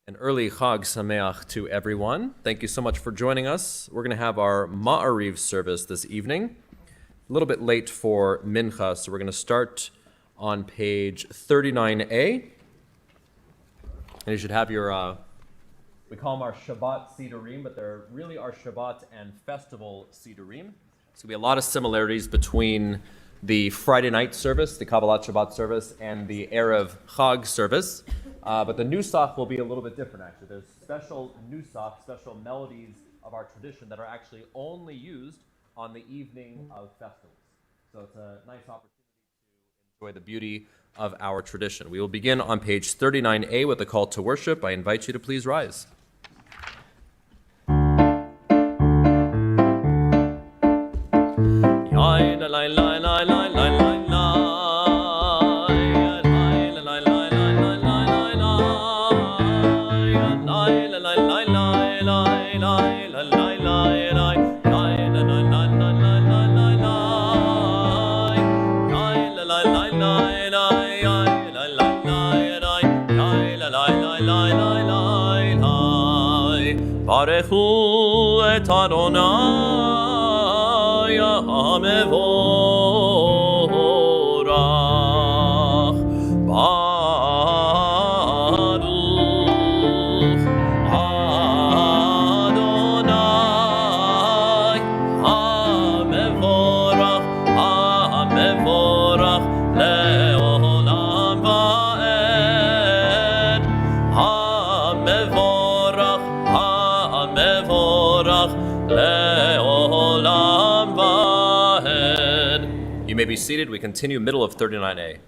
An early Chag Sameach to everyone. Thank you so much for joining us. We're going to have our Ma'ariv service this evening. A little bit late for Mincha, so we're going to start on page 39a. And you should have your, we call them our Shabbat Sidurim, but they're really our Shabbat and festival Sidurim. So we have a lot of similarities between the Friday night service, the Kabbalat Shabbat service, and the Erev Chag service. But the nusach will be a little bit different, actually. There's special nusach, special melodies of our tradition that are actually only used on the evening of festivals. So it's a nice opportunity to enjoy the beauty of our tradition. We will begin on page 39a with the call to worship. I invite you to please rise. Barechu et Adonai HaMevorach Baruch Adonai HaMevorach Le'olam Va'ed HaMevorach You may be seated. We continue middle of 39a.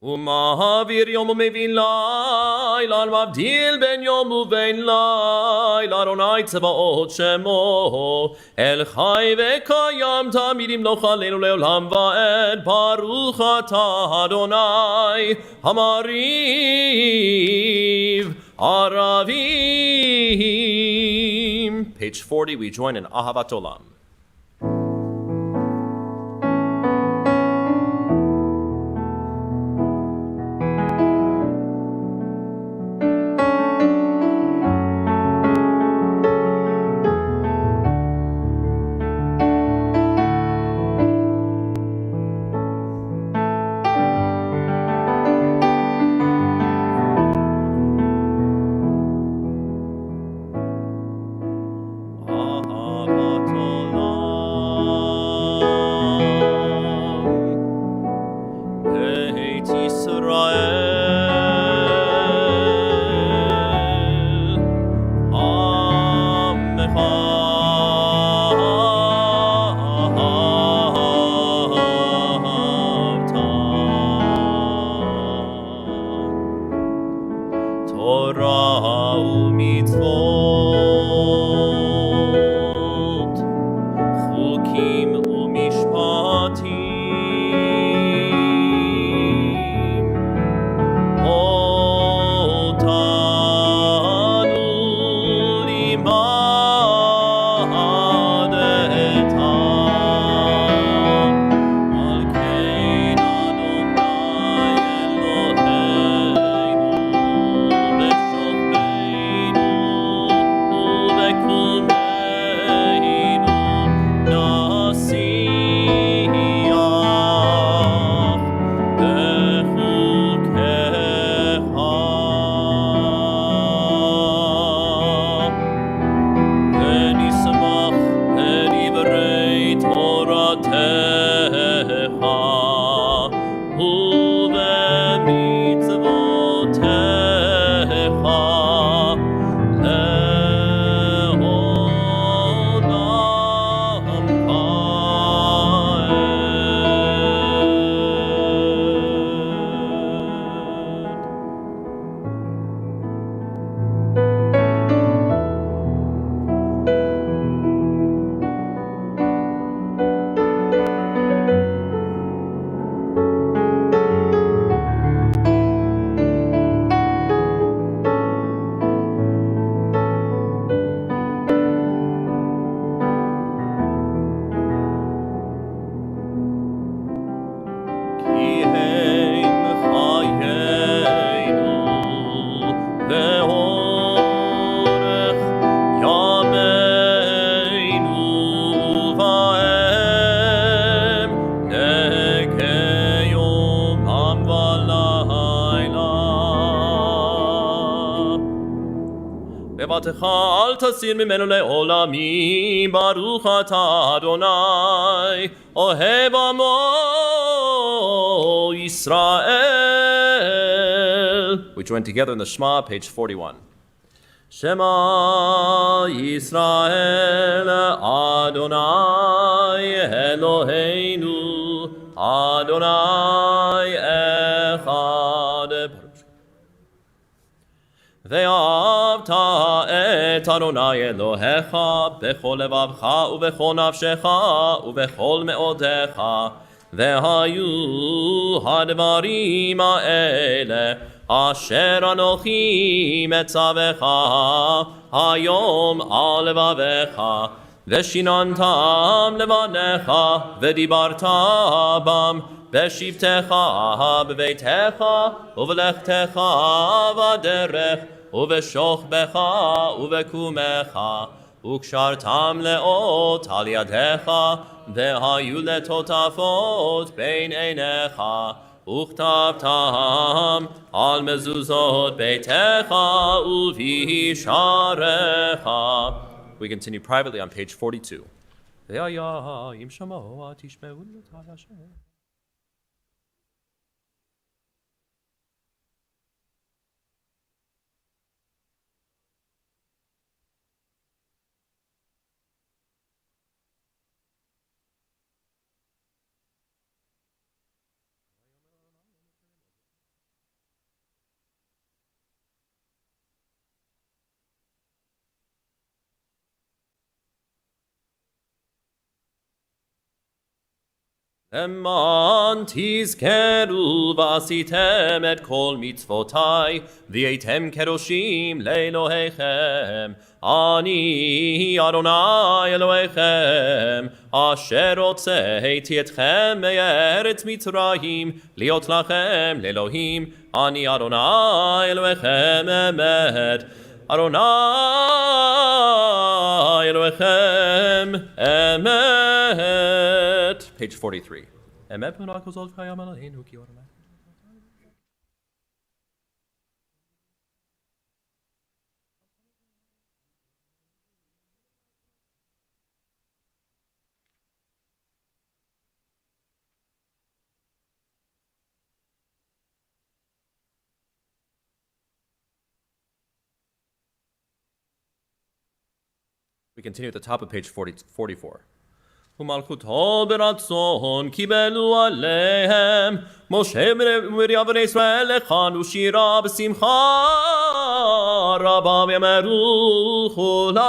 ומעביר יום ומביא לילה, מבדיל בין יום ובין לילה, אדוני צבאות שמו, אל חי וקיים תמיד ימלוך עלינו לעולם ועד, ברוך אתה אדוני, המריב ערבים. Page 40, we join in Ahavat Olam. לבטך אל תסיר ממנו לעולמים, ברוך אתה אדוני, אוהב עמו ישראל. We join together in the Shema, page 41. Shema Yisrael Adonai Eloheinu Adonai Echad. Ve'avta et Adonai Elohecha bechol levavcha ubechol nafshecha ubechol me'odecha ve'hayu hadvarim ha'ele asher anochi metzavecha hayom al levavecha ve'shinantam levanecha ve'dibarta bam בשבתך בביתך ובלכתך בדרך ובשוכבך ובקומך וקשרתם לאות על ידיך והיו לטוטפות בין עיניך וכתבתם על מזוזות ביתך ובשעריך. We continue privately on page 42. והיה אם שמוע תשמעו את השם. למען תזכרו ועשיתם את כל מצוותי והייתם קדושים לאלוהיכם. אני אדוני אלוהיכם אשר הוצאתי אתכם מארץ מצרים להיות לכם לאלוהים. אני אדוני אלוהיכם אמת. אדוני אלוהיכם אמת. Page 43. אמת ונעקוזות קיים אלוהינו כי אדוני. We continue at the top of page 44. ומלכותו ברצון קיבלו עליהם משה ומרים בני ישראל לכנו שירה בשמחה רבה ויאמרו כולם.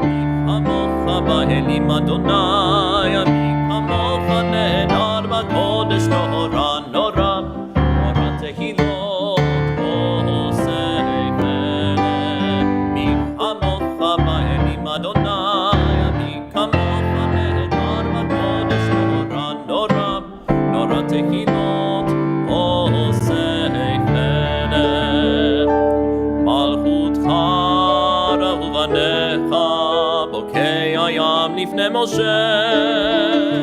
מי כמוך באלים אדוני, מי כמוך נהדר בקודש נורא נורא נורא תהילות אדוני, מי כמוך נהדר בקודש נורא נורא נורא תהילות עושה פלא. מלכותך ראו בניך בוקע ים לפני משה.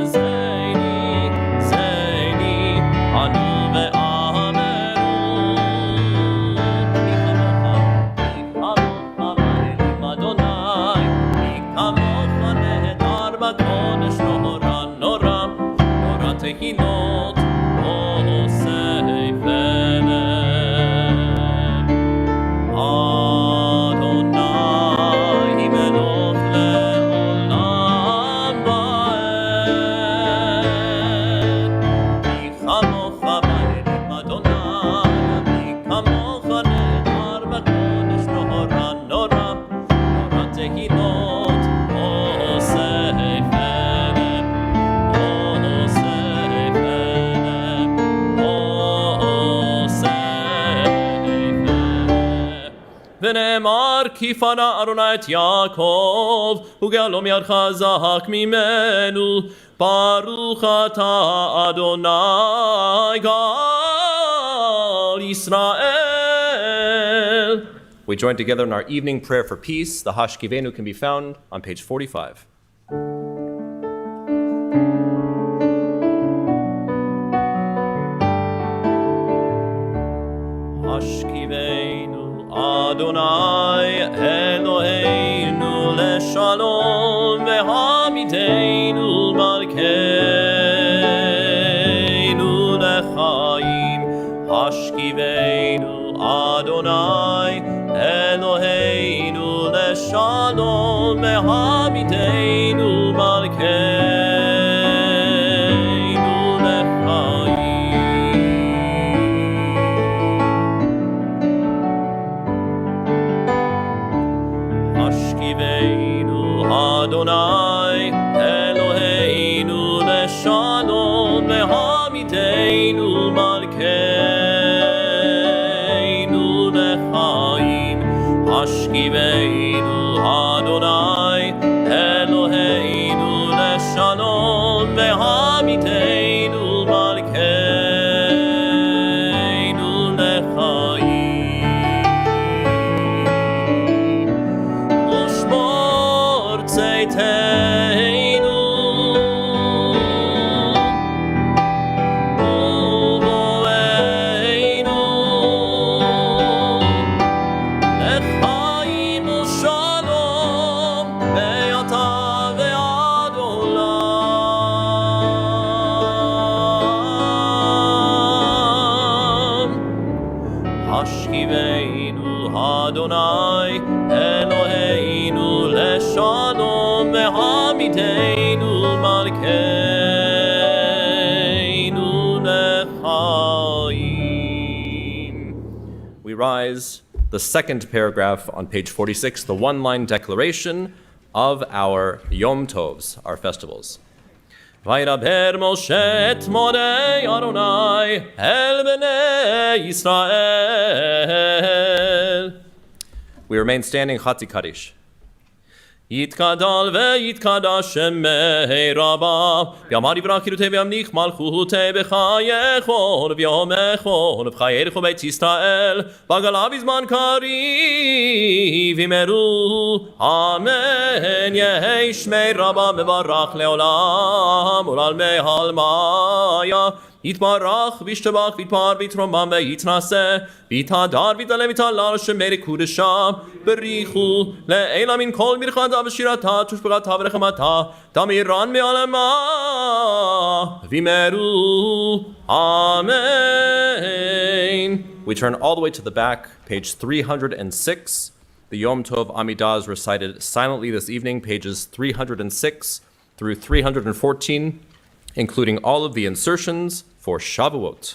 זיני זיני ענו ואמרו מי כמוך באלים אדוני, בקודש נורא נורא נורא תהילות עושה פלא. אדוני מלוך לעולם ועד. מי כמוך באלים אדוני, מי כמוך נהדר בקודש נורא נורא נורא תהילות עושה ונאמר כי פנה אדוני את יעקב וגאלו מיד חזק ממנו. ברוך אתה אדוני גאל ישראל. We join together in our evening prayer for peace. The Hashkivenu can be found on page 45. השכיבנו אדוני אלוהינו לשלום והמיתנו מלכנו לחיים. השכיבנו אדוני אלוהינו לשלום והמיתנו מלכנו לחיים. השכיבנו אדוני אלוהינו לשלום והמיתנו מלכנו לחיים. ושמור צאתנו ובואנו לחיים ושלום מעתה ועד עולם. השכיבנו אדוני אלוהינו לשלום והמיתנו מלכנו לחיים. We rise, the second paragraph on page 46, the one-line declaration of our Yom Tovs, our festivals. וידבר משה את מודי אדוני אל בני ישראל. We remain standing, Chatzi Kaddish. יתגדל ויתקדש שמי רבה, ויאמר יברא קירותי וימליך מלכותי בחייכון ויומכון ובחייך בית ישראל, בגלה בזמן קריב יאמרו אמן. יהי שמי רבה מברך לעולם ולעלמי עלמיה. יתברך וישתבח ויתפאר ויתרומם ויתנשא ויתהדר ויתעלה ויתהלל שמי קודשם. בריחו לעילה מן כל ברכתה ושירתה תושבחתה ונחמתה תמירן מעלמה ויאמרו amen. We turn all the way to the back, page 306. The Yom Tov Amidah is recited silently this evening, pages 306 through 314, including all of the insertions for Shavuot.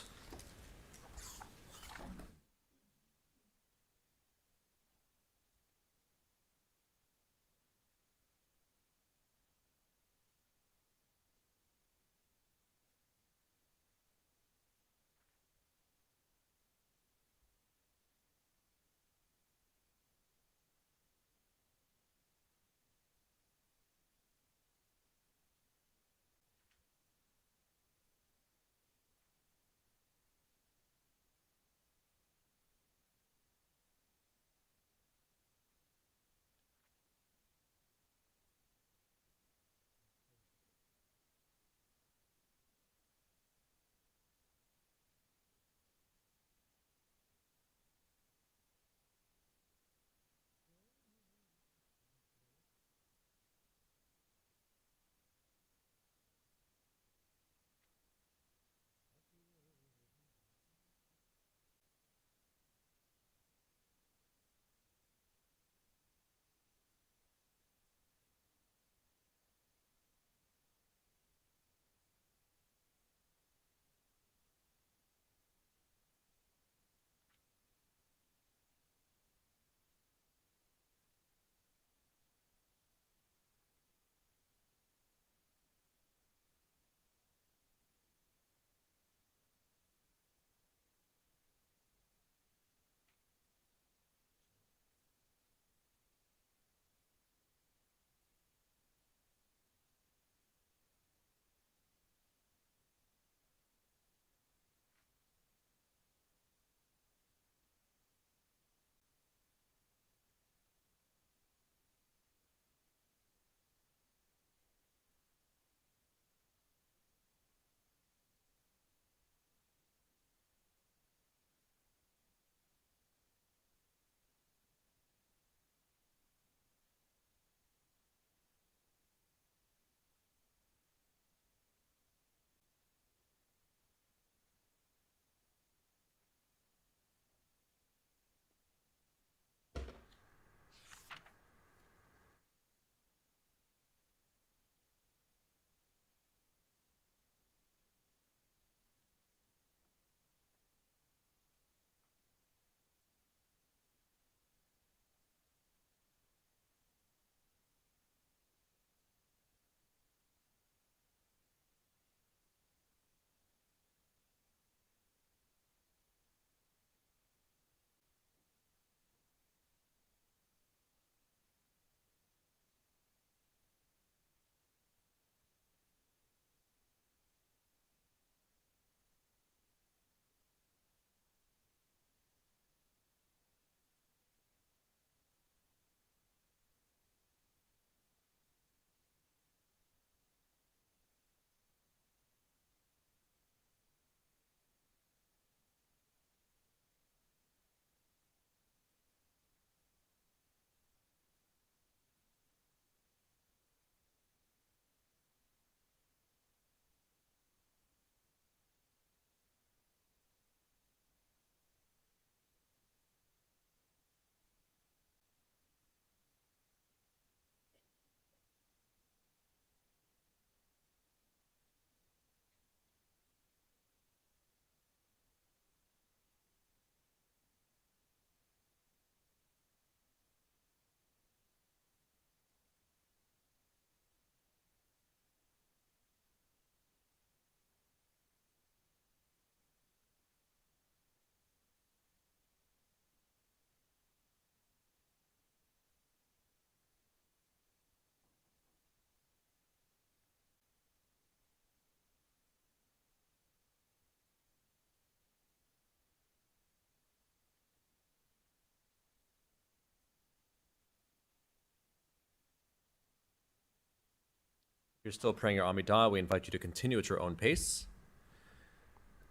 You're still praying your Amidah. We invite you to continue at your own pace.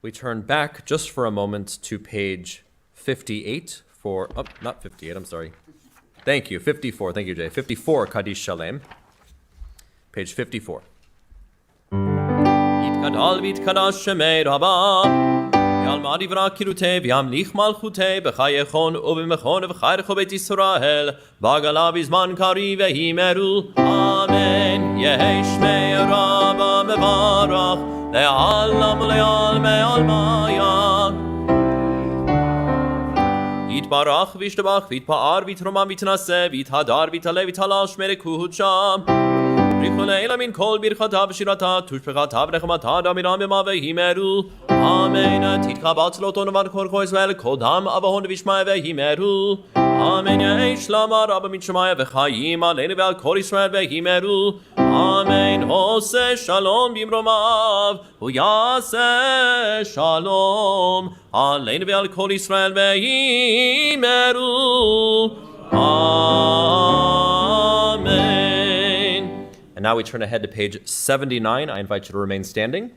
We turn back just for a moment to page 58 for, not 58, I'm sorry. Thank you, 54. Thank you, Jay. 54, Kaddish Shalem. Page 54. יתגדל ויתקדש שמי רבה יעלמא דברה קירותי וימליך מלכותי בחייכון ובמכון ובחייך בית ישראל ועגלה בזמן קריב והימרו אמן יהי שמי רבה מברך לעלם ולעלמי עלמיה יתברך וישתבח ויתפאר ויתרומם ויתנשא ויתהדר ויתעלה ויתעלש מלכות שם Tikkun Leil min kol birchata v'shirata tushpechata v'nechmata damiram b'ma v'himeru Amen Titchabat loton v'nkor ko'Israel kol dam avahon v'ishmai v'himeru Amen Yehi shlama rabba min shemaya v'chayim aleinu v'al kol Yisrael v'himeru Amen Hoseh shalom b'imromav Uyaseh shalom aleinu v'al kol Yisrael v'himeru Amen. And now we turn ahead to page 79. I invite you to remain standing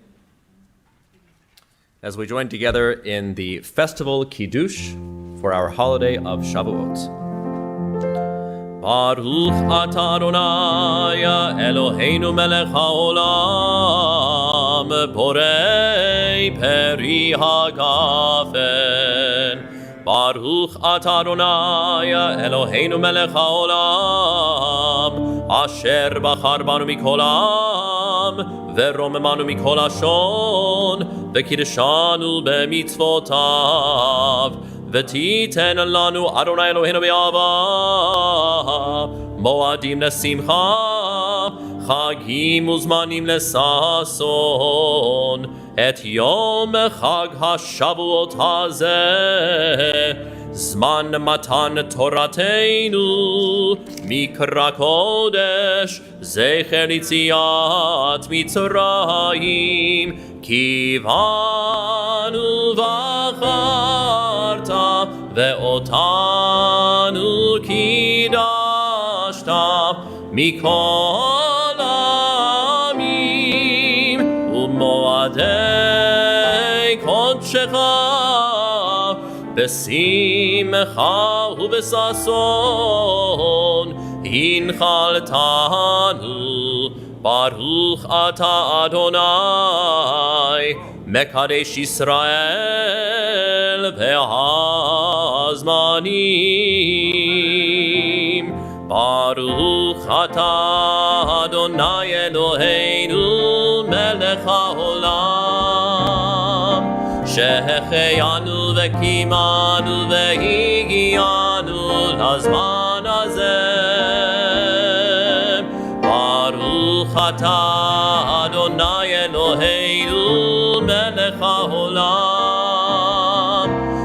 as we join together in the festival Kiddush for our holiday of Shavuot. Baruch atah Adonai Eloheinu melech haolam borei peri hagafen Baruch atah Adonai Eloheinu melech haolam Asher bachar banu mikol ha'am ורוממנו מכל לשון וקידשנו במצוותיו ותיתן לנו אדוני אלוהינו באהבה מועדים לשמחה חגים וזמנים לששון את יום חג השבועות הזה זמן מתן תורתנו מקרא קודש זכר יציאת מצרים כי בנו בחרת ואותנו קידשת מכל העמים ומועדי קודשך בשמחה ובששון הנחלתנו ברוך אתה אדוני מקדש ישראל והזמנים ברוך אתה אדוני אלוהינו מלך העולם שהחיינו וקיימנו והגיענו לזמן הזה ברוך אתה אדוני אלוהינו מלך העולם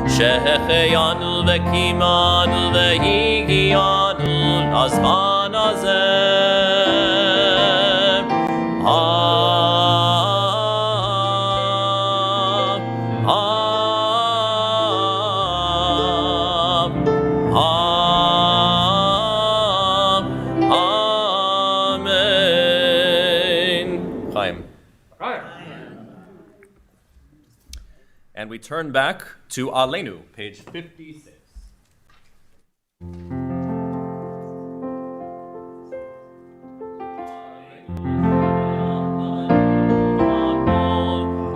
שהחיינו וקיימנו והגיענו לזמן הזה And we turn back to Aleinu, page 56.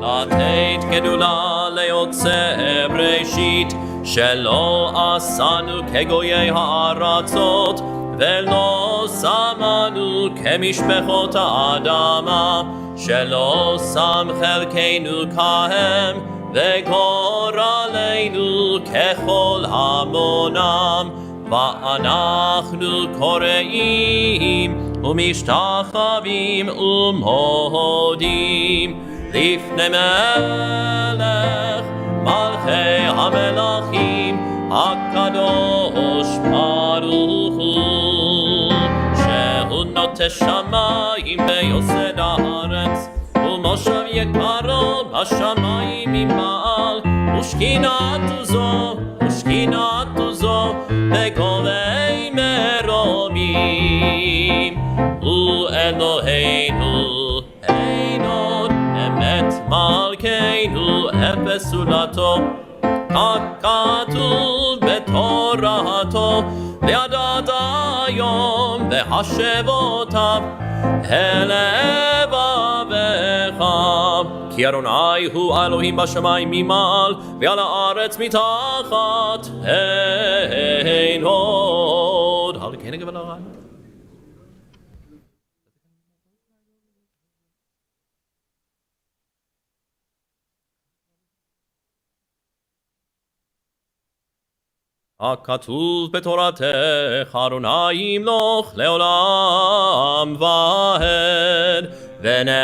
לתת גדולה ליוצא בראשית שלא עשנו כגויי הארצות ולא שמנו כמשפחות האדמה שלא שם חלקנו כהם וגורלנו ככל המונם ואנחנו קוראים ומשתחווים ומודים לפני מלך מלכי המלכים הקדוש ברוך הוא שהוא נוטה שמיים ויוסד הארץ ומושב יקרו בשמיים ממעל ושכינתו זו בגובי מרומים הוא אלוהינו מלכנו אפס זולתו, ככתוב בתורתו, וידעת היום והשבותיו אל לבביך. כי אדוני הוא אלוהים בשמיים ממעל, ועל הארץ מתחת אין עוד. הלכני גבל הרעי. הכתוב בתורתך אדוני ימלוך לעולם ועד, ונאמר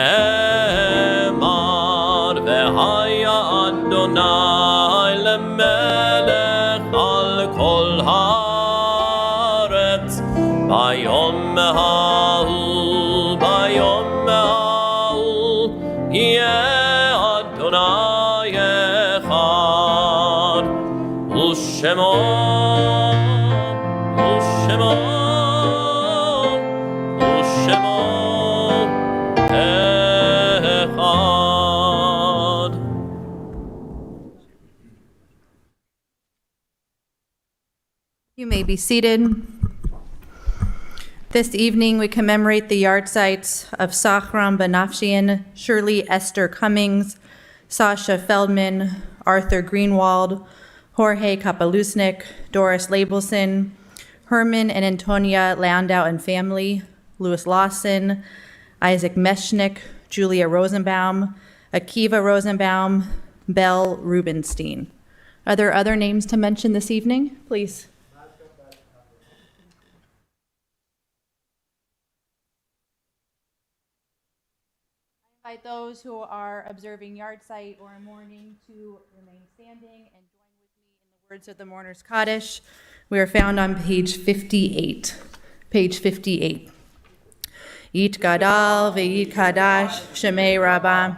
והיה אדוני למלך על כל הארץ. ביום ההוא יהיה אדוני אחד, ושמו אחד. You may be seated. This evening we commemorate the yahrzeits of Sachram Banafshian, Shirley Esther Cummings, Sasha Feldman, Arthur Greenwald, Jorge Kapalusnik, Doris Labelson, Herman and Antonia Landau and family, Louis Lawson, Isaac Meshnick, Julia Rosenbaum, Akiva Rosenbaum, Belle Rubenstein. Are there other names to mention this evening? Please. I invite those who are observing yahrzeit or mourning to remain standing and join with me in the words of the mourner's Kaddish. We are found on page 58. Page 58. Yit gadal ve'yit kadash shemei rabbah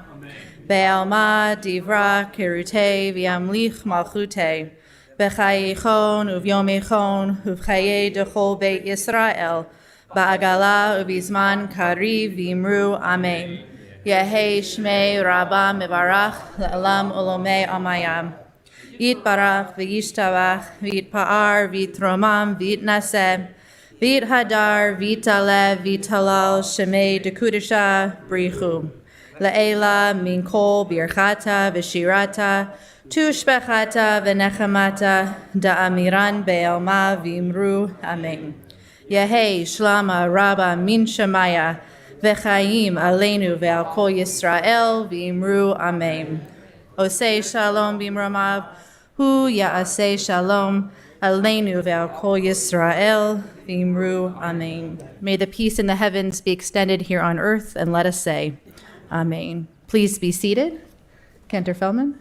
ve'alma divra kerute v'yamlich malchute v'chayichon uvyomechon uvchaye dechol beit Yisrael ba'agala uvizman kariv v'imru amen. Yehei shmei rabbah mevarach le'alam olomei amayam. Yitbarach v'yishtabach v'yitpa'ar v'yitromam v'yitnaseh v'yithadar v'yitalev v'yitalal shemei dekudesha brichu le'ela min kol birchata v'shirata tushbechata v'nechamata da'amiran be'elma v'imru amen. Yehei shlama rabba min shemaya v'chaim aleinu ve'al kol Yisrael v'imru amen. Osei shalom b'imromav hu ya'aseh shalom aleinu ve'al kol Yisrael v'imru amen. May the peace in the heavens be extended here on earth, and let us say amen. Please be seated. Cantor Feldman.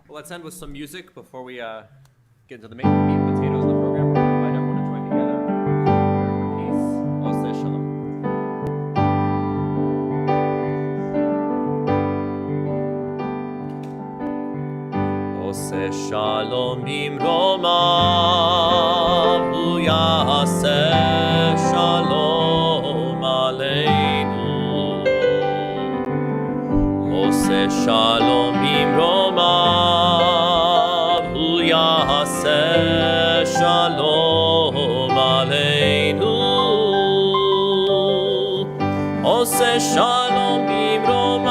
Well, let's end with some music before we get into the main meat and potatoes of the program. We're going to invite everyone to join together. Prayer for peace. Oseh shalom. Oseh shalom bimromav hu yaseh shalom aleinu. Oseh shalom bimromav hu yaseh shalom aleinu. Oseh shalom bimromav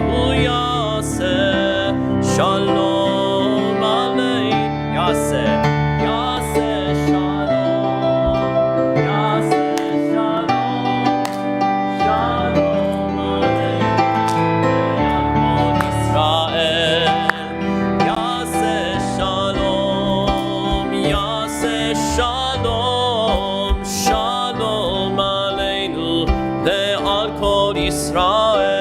hu yaseh shalom aleinu. Yaseh, yaseh shalom, yaseh shalom, shalom aleinu. Yisrael, yaseh shalom, yaseh shalom, shalom aleinu ve'al kol Yisrael.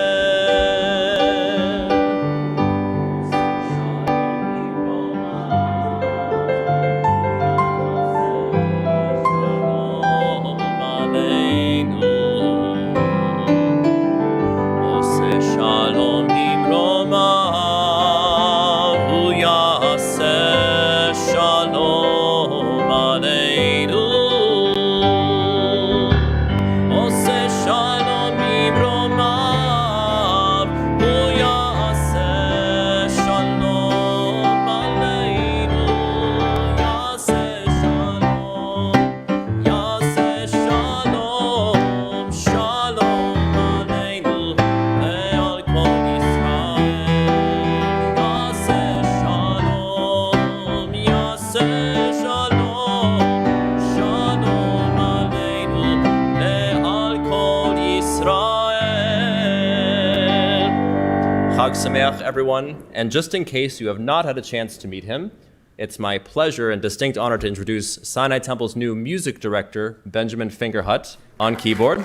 Shalom bimromav hu yaseh shalom aleinu. Oseh shalom Sameach, everyone. And just in case you have not had a chance to meet him, it's my pleasure and distinct honor to introduce Sinai Temple's new music director, Benjamin Fingerhut, on keyboard.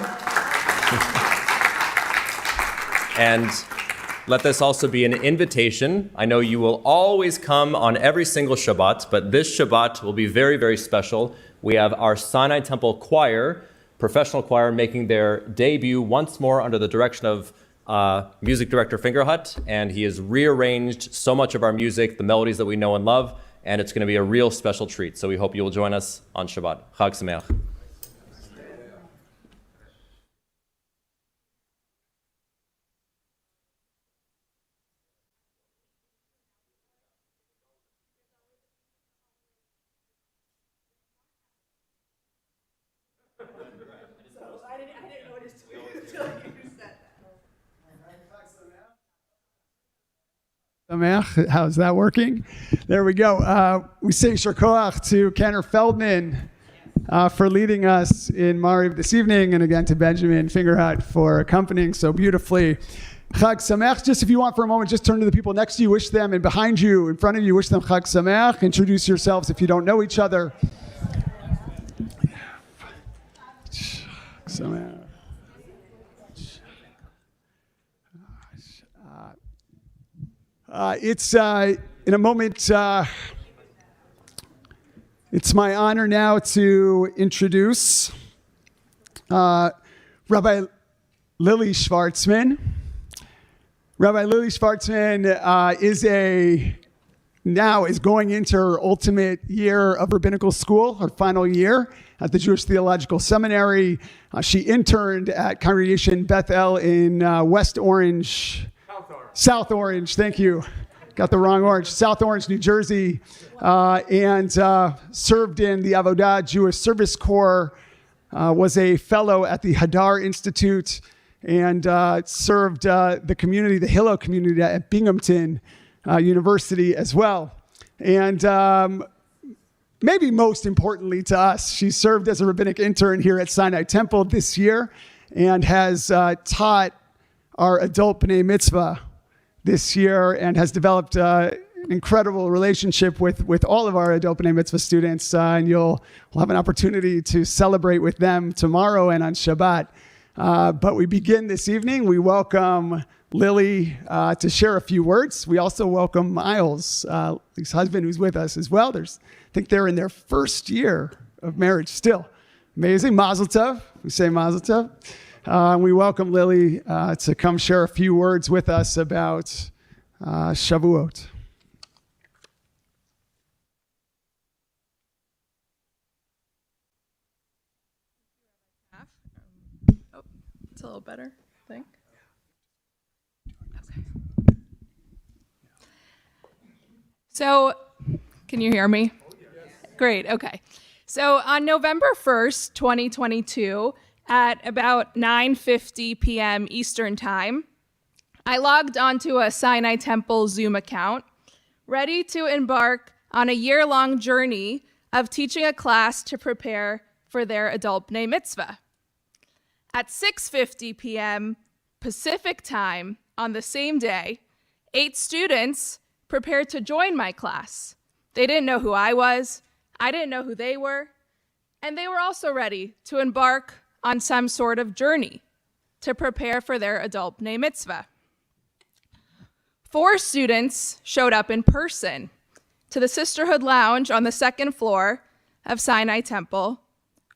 And let this also be an invitation. I know you will always come on every single Shabbat, but this Shabbat will be very, very special. We have our Sinai Temple choir, professional choir, making their debut once more under the direction of music director Fingerhut, and he has rearranged so much of our music, the melodies that we know and love, and it's going to be a real special treat. So we hope you will join us on Shabbat. Chag Sameach. How's that working? There we go. We say Yishar Koach to Kenner Feldman for leading us in Mariv this evening, and again to Benjamin Fingerhut for accompanying so beautifully. Chag Sameach. Just if you want for a moment, just turn to the people next to you, wish them, and behind you, in front of you, wish them Chag Sameach. Introduce yourselves if you don't know each other. Chag Sameach. It's in a moment, it's my honor now to introduce Rabbi Lily Schwartzman. Rabbi Lily Schwartzman is going into her ultimate year of rabbinical school, her final year at the Jewish Theological Seminary. She interned at Congregation Bethel in West Orange. South Orange, thank you. Got the wrong Orange. South Orange, New Jersey, and served in the Avodah Jewish Service Corps, was a fellow at the Hadar Institute, and served the community, the Hillel community at Binghamton University as well. And maybe most importantly to us, she served as a rabbinic intern here at Sinai Temple this year and has taught our adult B'nai Mitzvah this year and has developed an incredible relationship with all of our adult B'nai Mitzvah students, and we'll have an opportunity to celebrate with them tomorrow and on Shabbat. But we begin this evening. We welcome Lily to share a few words. We also welcome Miles, his husband, who's with us as well. I think they're in their first year of marriage still. Amazing. Mazel tov. We say mazel tov. We welcome Lily to come share a few words with us about Shavuot. It's a little better, I think. Okay. So, can you hear me? Great, okay. So on November 1st, 2022, at about 9:50 p.m. Eastern Time, I logged onto a Sinai Temple Zoom account, ready to embark on a year-long journey of teaching a class to prepare for their adult B'nai Mitzvah. At 6:50 p.m. Pacific Time on the same day, 8 students prepared to join my class. They didn't know who I was, I didn't know who they were, and they were also ready to embark on some sort of journey to prepare for their adult B'nai Mitzvah. 4 students showed up in person to the Sisterhood Lounge on the 2nd floor of Sinai Temple.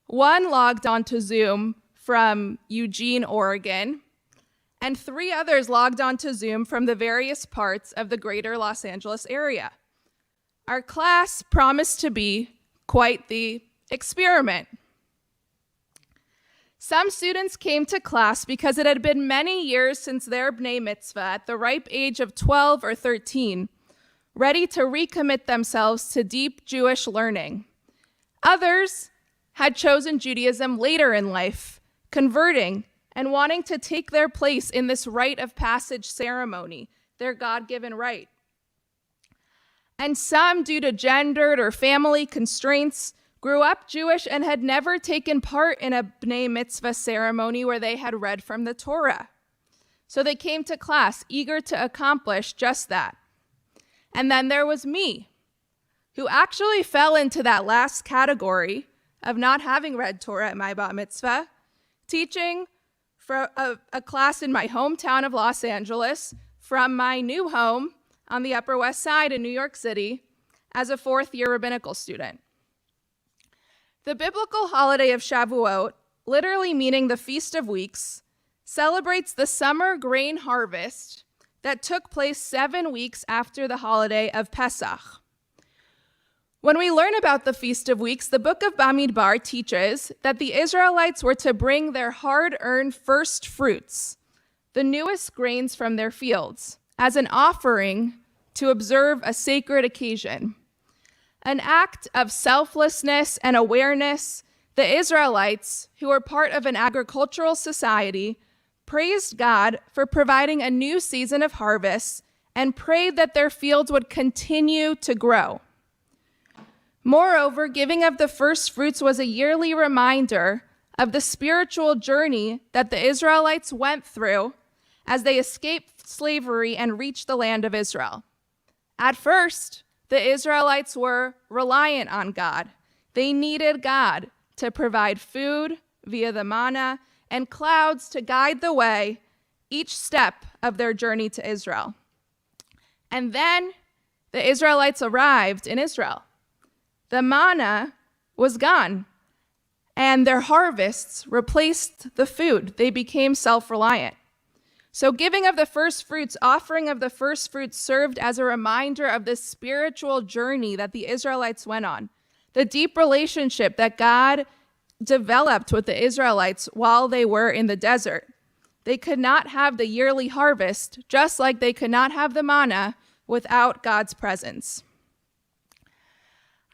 1 logged onto Zoom from Eugene, Oregon, and 3 others logged onto Zoom from the various parts of the greater Los Angeles area. Our class promised to be quite the experiment. Some students came to class because it had been many years since their B'nai Mitzvah at the ripe age of 12 or 13, ready to recommit themselves to deep Jewish learning. Others had chosen Judaism later in life, converting and wanting to take their place in this rite of passage ceremony, their God-given right. And some, due to gendered or family constraints, grew up Jewish and had never taken part in a B'nai Mitzvah ceremony where they had read from the Torah. So they came to class eager to accomplish just that. And then there was me, who actually fell into that last category of not having read Torah at my bat mitzvah, teaching for a class in my hometown of Los Angeles from my new home on the Upper West Side in New York City as a fourth-year rabbinical student. The biblical holiday of Shavuot, literally meaning the Feast of Weeks, celebrates the summer grain harvest that took place 7 weeks after the holiday of Pesach. When we learn about the Feast of Weeks, the book of Bamidbar teaches that the Israelites were to bring their hard-earned first fruits, the newest grains from their fields, as an offering to observe a sacred occasion. An act of selflessness and awareness, the Israelites, who were part of an agricultural society, praised God for providing a new season of harvest and prayed that their fields would continue to grow. Moreover, giving of the first fruits was a yearly reminder of the spiritual journey that the Israelites went through as they escaped slavery and reached the land of Israel. At first, the Israelites were reliant on God. They needed God to provide food via the manna and clouds to guide the way each step of their journey to Israel. And then the Israelites arrived in Israel. The manna was gone, and their harvests replaced the food. They became self-reliant. So giving of the first fruits, offering of the first fruits served as a reminder of the spiritual journey that the Israelites went on, the deep relationship that God developed with the Israelites while they were in the desert. They could not have the yearly harvest, just like they could not have the manna without God's presence.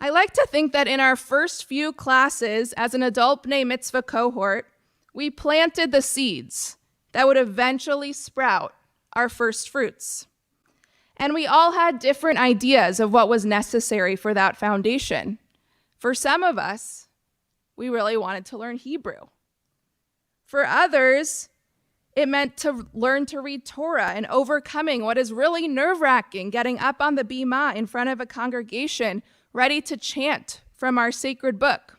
I like to think that in our first few classes as an adult B'nai Mitzvah cohort, we planted the seeds that would eventually sprout our first fruits. And we all had different ideas of what was necessary for that foundation. For some of us, we really wanted to learn Hebrew. For others, it meant to learn to read Torah and overcoming what is really nerve-wracking, getting up on the bima in front of a congregation, ready to chant from our sacred book.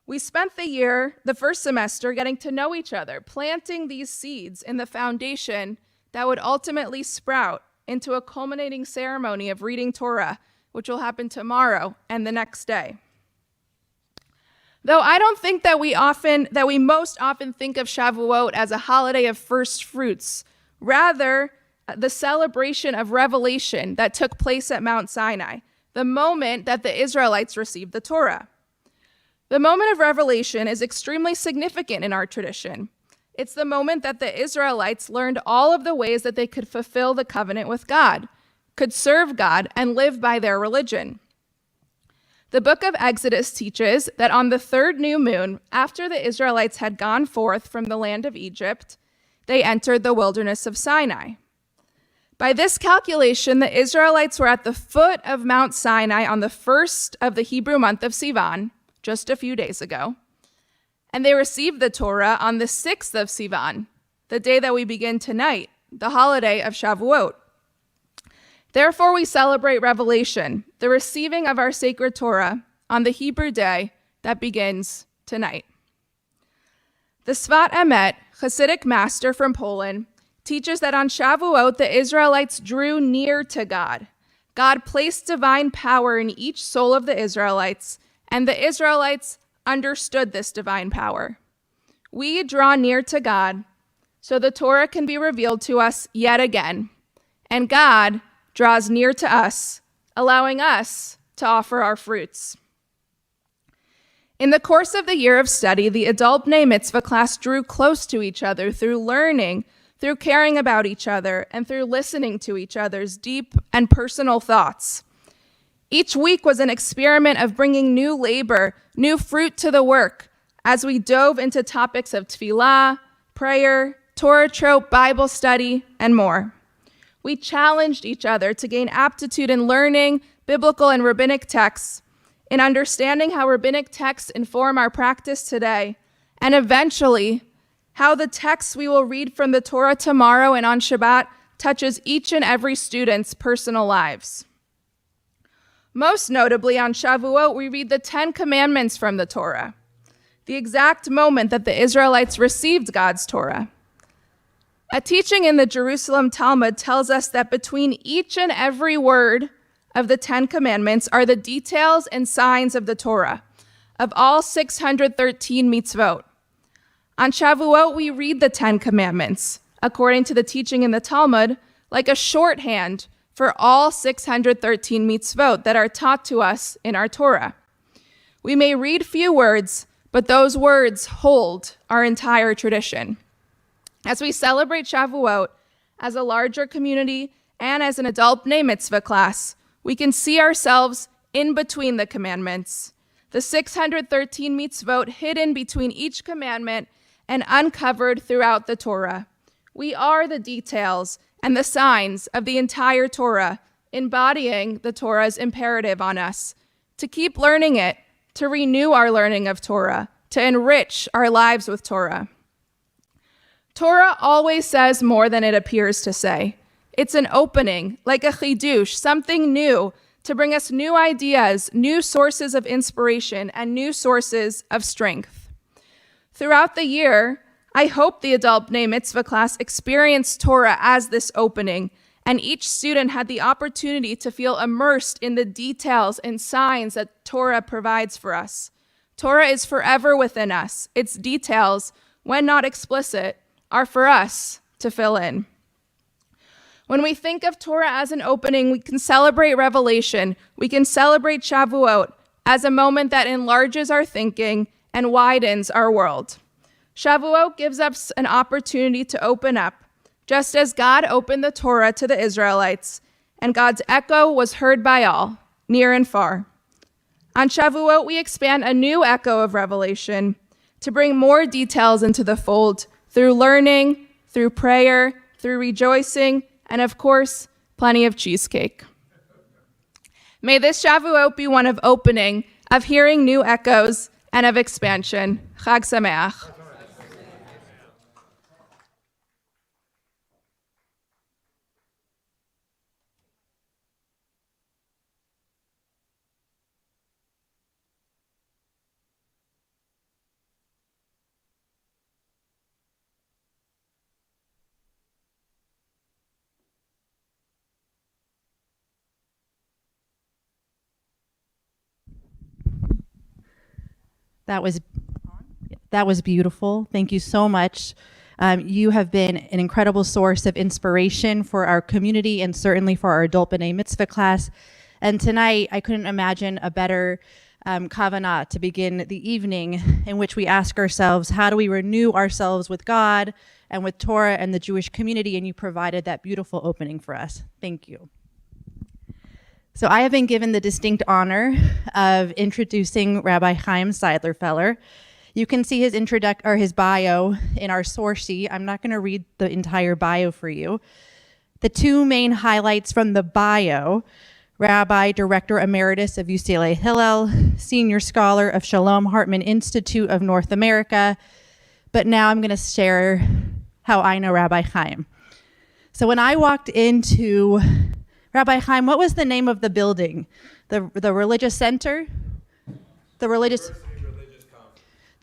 We spent the first semester, getting to know each other, planting these seeds in the foundation that would ultimately sprout into a culminating ceremony of reading Torah, which will happen tomorrow and the next day. Though I don't think that we most often think of Shavuot as a holiday of first fruits, rather the celebration of revelation that took place at Mount Sinai, the moment that the Israelites received the Torah. The moment of revelation is extremely significant in our tradition. It's the moment that the Israelites learned all of the ways that they could fulfill the covenant with God, could serve God, and live by their religion. The book of Exodus teaches that on the third new moon, after the Israelites had gone forth from the land of Egypt, they entered the wilderness of Sinai. By this calculation, the Israelites were at the foot of Mount Sinai on the first of the Hebrew month of Sivan, just a few days ago, and they received the Torah on the 6th of Sivan, the day that we begin tonight, the holiday of Shavuot. Therefore, we celebrate revelation, the receiving of our sacred Torah, on the Hebrew day that begins tonight. The Sfat Emet, Hasidic master from Poland, teaches that on Shavuot, the Israelites drew near to God. God placed divine power in each soul of the Israelites, and the Israelites understood this divine power. We draw near to God so the Torah can be revealed to us yet again, and God draws near to us, allowing us to offer our fruits. In the course of the year of study, the adult B'nai Mitzvah class drew close to each other through learning, through caring about each other, and through listening to each other's deep and personal thoughts. Each week was an experiment of bringing new labor, new fruit to the work, as we dove into topics of tefillah, prayer, Torah trope, Bible study, and more. We challenged each other to gain aptitude in learning biblical and rabbinic texts, in understanding how rabbinic texts inform our practice today, and eventually how the text we will read from the Torah tomorrow and on Shabbat touches each and every student's personal lives. Most notably, on Shavuot, we read the 10 Commandments from the Torah, the exact moment that the Israelites received God's Torah. A teaching in the Jerusalem Talmud tells us that between each and every word of the 10 Commandments are the details and signs of the Torah, of all 613 mitzvot. On Shavuot, we read the 10 Commandments, according to the teaching in the Talmud, like a shorthand for all 613 mitzvot that are taught to us in our Torah. We may read few words, but those words hold our entire tradition. As we celebrate Shavuot as a larger community and as an adult Bnei Mitzvah class, we can see ourselves in between the commandments, the 613 mitzvot hidden between each commandment and uncovered throughout the Torah. We are the details and the signs of the entire Torah, embodying the Torah's imperative on us to keep learning it, to renew our learning of Torah, to enrich our lives with Torah. Torah always says more than it appears to say. It's an opening, like a chidush, something new, to bring us new ideas, new sources of inspiration, and new sources of strength. Throughout the year, I hope the adult Bnei Mitzvah class experienced Torah as this opening, and each student had the opportunity to feel immersed in the details and signs that Torah provides for us. Torah is forever within us. Its details, when not explicit, are for us to fill in. When we think of Torah as an opening, we can celebrate Revelation. We can celebrate Shavuot as a moment that enlarges our thinking and widens our world. Shavuot gives us an opportunity to open up, just as God opened the Torah to the Israelites, and God's echo was heard by all, near and far. On Shavuot, we expand a new echo of Revelation to bring more details into the fold through learning, through prayer, through rejoicing, and of course, plenty of cheesecake. May this Shavuot be one of opening, of hearing new echoes, and of expansion. Chag Sameach. That was beautiful. Thank you so much. You have been an incredible source of inspiration for our community and certainly for our adult B'nai Mitzvah class. And tonight, I couldn't imagine a better kavanah to begin the evening in which we ask ourselves, how do we renew ourselves with God and with Torah and the Jewish community? And you provided that beautiful opening for us. Thank you. So I have been given the distinct honor of introducing Rabbi Chaim Seidler-Feller. You can see his his bio in our source sheet. I'm not going to read the entire bio for you. The two main highlights from the bio: Rabbi, Director Emeritus of UCLA Hillel, Senior Scholar of Shalom Hartman Institute of North America. But now I'm going to share how I know Rabbi Chaim. So when I walked into Rabbi Chaim, what was the name of the building? The religious center? The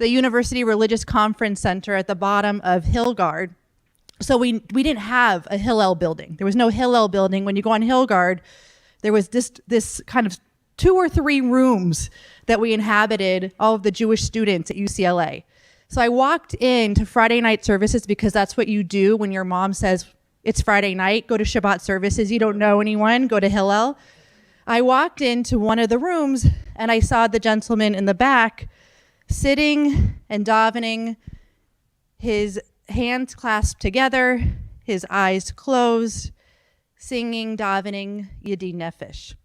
University Religious Conference Center at the bottom of Hillgard. So we didn't have a Hillel building. There was no Hillel building. When you go on Hillgard, there was this kind of 2 or 3 rooms that we inhabited, all of the Jewish students at UCLA. So I walked into Friday night services because that's what you do when your mom says, it's Friday night, go to Shabbat services. You don't know anyone, go to Hillel. I walked into one of the rooms and I saw the gentleman in the back sitting and davening, his hands clasped together, his eyes closed, singing, davening, Yedi Nefesh.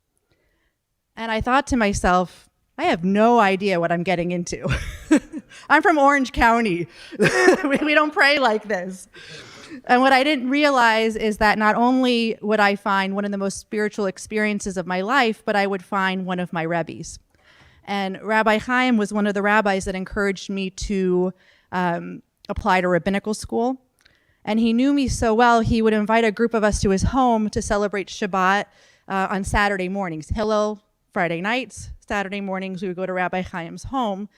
And I thought to myself, I have no idea what I'm getting into. I'm from Orange County. We don't pray like this. And what I didn't realize is that not only would I find one of the most spiritual experiences of my life, but I would find one of my rabbis. And Rabbi Chaim was one of the rabbis that encouraged me to apply to rabbinical school. And he knew me so well, he would invite a group of us to his home to celebrate Shabbat on Saturday mornings. Hillel Friday nights, Saturday mornings, we would go to Rabbi Chaim's home.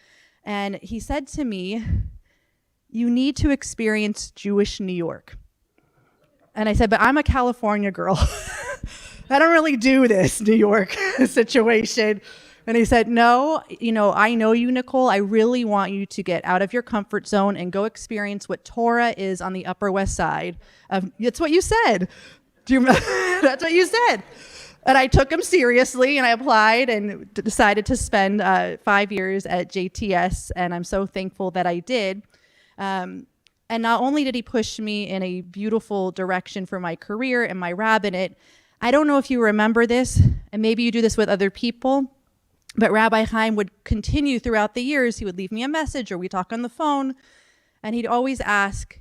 And he said to me, "You need to experience Jewish New York." And I said, "But I'm a California girl. I don't really do this New York situation." And he said, "No, I know you, Nicole. I really want you to get out of your comfort zone and go experience what Torah is on the Upper West Side." That's what you said. Do you remember? That's what you said. And I took him seriously, and I applied and decided to spend 5 years at JTS, and I'm so thankful that I did. And not only did he push me in a beautiful direction for my career and my rabbinate, I don't know if you remember this, and maybe you do this with other people, but Rabbi Chaim would continue throughout the years. He would leave me a message or we talk on the phone, and he'd always ask,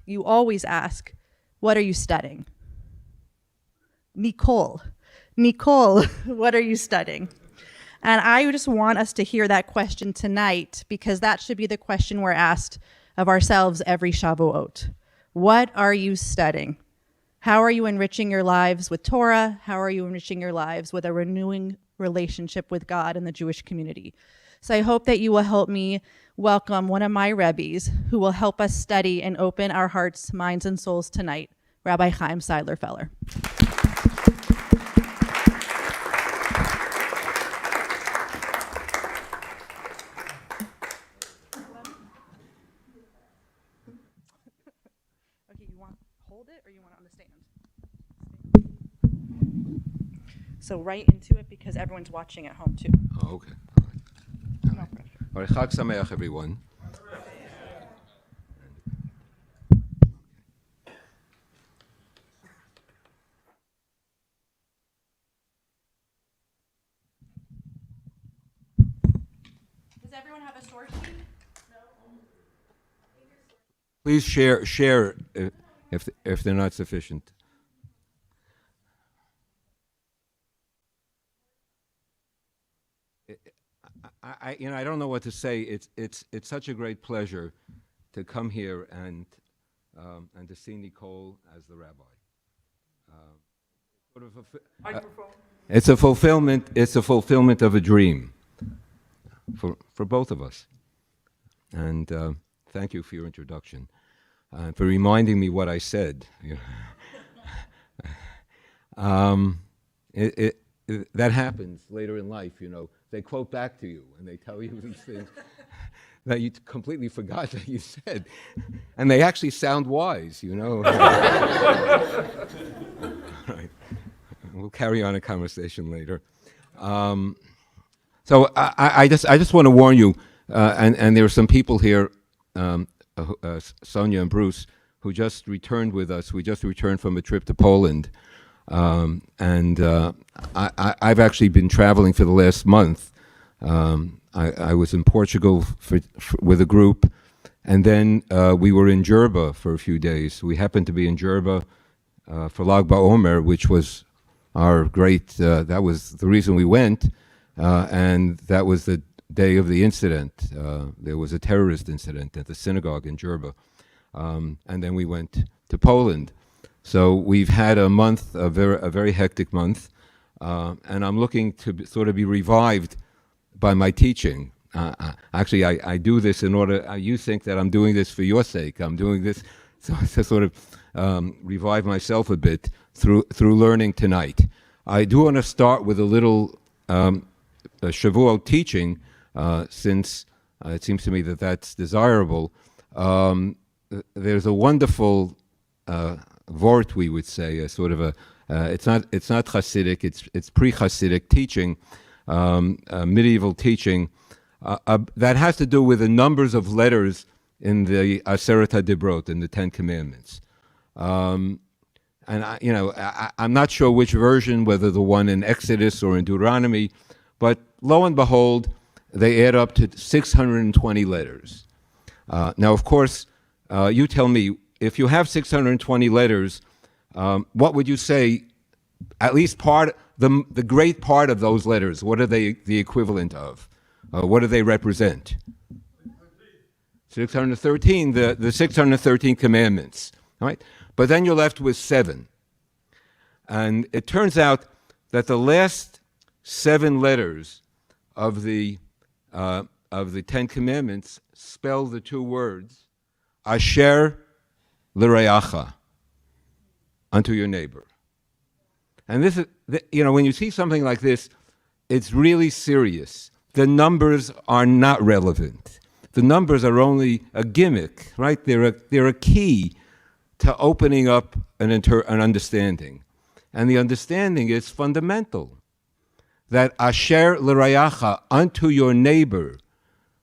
"What are you studying?" Nicole, what are you studying? And I just want us to hear that question tonight, because that should be the question we're asked of ourselves every Shavuot. What are you studying? How are you enriching your lives with Torah? How are you enriching your lives with a renewing relationship with God and the Jewish community? So I hope that you will help me welcome one of my Rebbes who will help us study and open our hearts, minds, and souls tonight, Rabbi Chaim Seidler-Feller. Okay, you want to hold it or you want it on the stand? So right into it, because everyone's watching at home too. Oh, okay. All right. All right. Chag Sameach, everyone. Does everyone have a source sheet? Please share if they're not sufficient. I don't know what to say. It's such a great pleasure to come here and to see Nicole as the rabbi. It's a fulfillment. It's a fulfillment of a dream for both of us. And thank you for your introduction, for reminding me what I said. That happens later in life, They quote back to you and they tell you these things that you completely forgot that you said. And they actually sound wise, Right. We'll carry on a conversation later. So I just want to warn you, and there are some people here, Sonia and Bruce, who just returned with us. We just returned from a trip to Poland. And I've actually been traveling for the last month. I was in Portugal with a group, and then we were in Jerba for a few days. We happened to be in Jerba for Lag BaOmer, which was our great, that was the reason we went, and that was the day of the incident. There was a terrorist incident at the synagogue in Jerba, and then we went to Poland. So we've had a month, a very hectic month, and I'm looking to sort of be revived by my teaching. Actually, I do this in order, you think that I'm doing this for your sake. I'm doing this to sort of revive myself a bit through learning tonight. I do want to start with a little Shavuot teaching, since it seems to me that that's desirable. There's a wonderful Vort, we would say, a sort of it's not Hasidic, it's pre-Hasidic teaching, medieval teaching, that has to do with the numbers of letters in the Aseret HaDibrot, in the Ten Commandments. And I'm not sure which version, whether the one in Exodus or in Deuteronomy, but lo and behold, they add up to 620 letters. Now, of course, you tell me, if you have 620 letters, what would you say, at least the great part of those letters, what are they the equivalent of? What do they represent? 613, the 613 commandments, all right? But then you're left with 7. And it turns out that the last 7 letters of the 10 commandments spell the 2 words, Asher l'reacha, unto your neighbor. And this is, when you see something like this, it's really serious. The numbers are not relevant. The numbers are only a gimmick, right? They're a key to opening up an understanding. And the understanding is fundamental. That Asher l'reacha, unto your neighbor,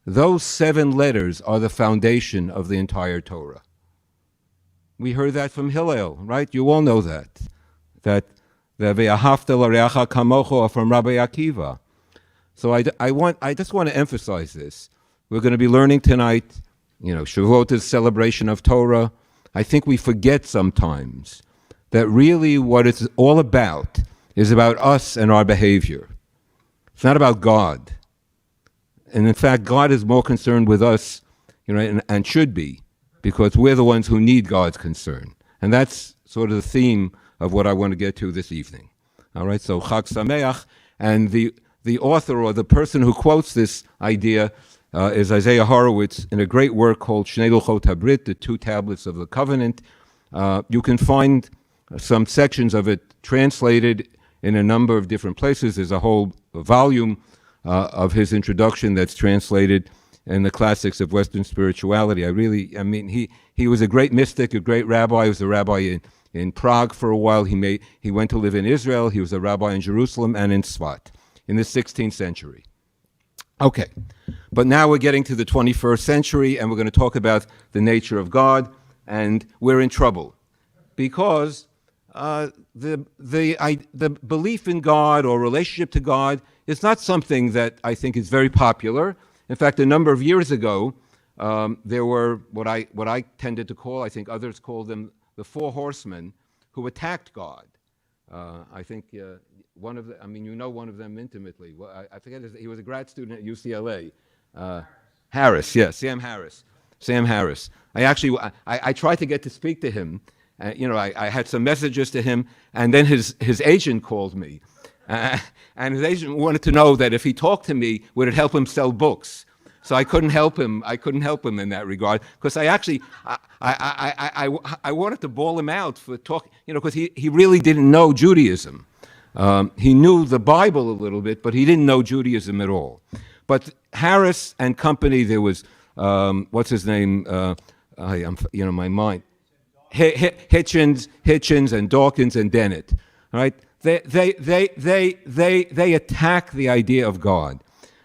those 7 letters are the foundation of the entire Torah. We heard that from Hillel, right? You all know that. That the ve'ahavta l'reacha kamocho are from Rabbi Akiva. So I just want to emphasize this. We're going to be learning tonight, Shavuot is celebration of Torah. I think we forget sometimes that really what it's all about is about us and our behavior. It's not about God. And in fact, God is more concerned with us, and should be, because we're the ones who need God's concern. And that's sort of the theme of what I want to get to this evening. All right, so Chag Sameach, and the author or the person who quotes this idea is Isaiah Horowitz in a great work called Shnei Luchot HaBrit, the 2 tablets of the covenant. You can find some sections of it translated in a number of different places. There's a whole volume of his introduction that's translated in the classics of Western spirituality. He was a great mystic, a great rabbi. He was a rabbi in Prague for a while. He went to live in Israel. He was a rabbi in Jerusalem and in Tzfat in the 16th century. Okay, but now we're getting to the 21st century, and we're going to talk about the nature of God, and we're in trouble because the belief in God or relationship to God is not something that I think is very popular. In fact, a number of years ago, there were what I tended to call, I think others called them, the 4 horsemen who attacked God. I think one of them, one of them intimately. Well, I forget he was a grad student at UCLA. Harris, yes, Sam Harris. Sam Harris. I tried to get to speak to him. I had some messages to him, and then his agent called me. And his agent wanted to know that if he talked to me, would it help him sell books? So I couldn't help him. I couldn't help him in that regard because I wanted to bawl him out for talking, because he really didn't know Judaism. He knew the Bible a little bit, but he didn't know Judaism at all. But Harris and company, there was what's his name? My mind. Hitchens and Dawkins and Dennett. All right. They attack the idea of God.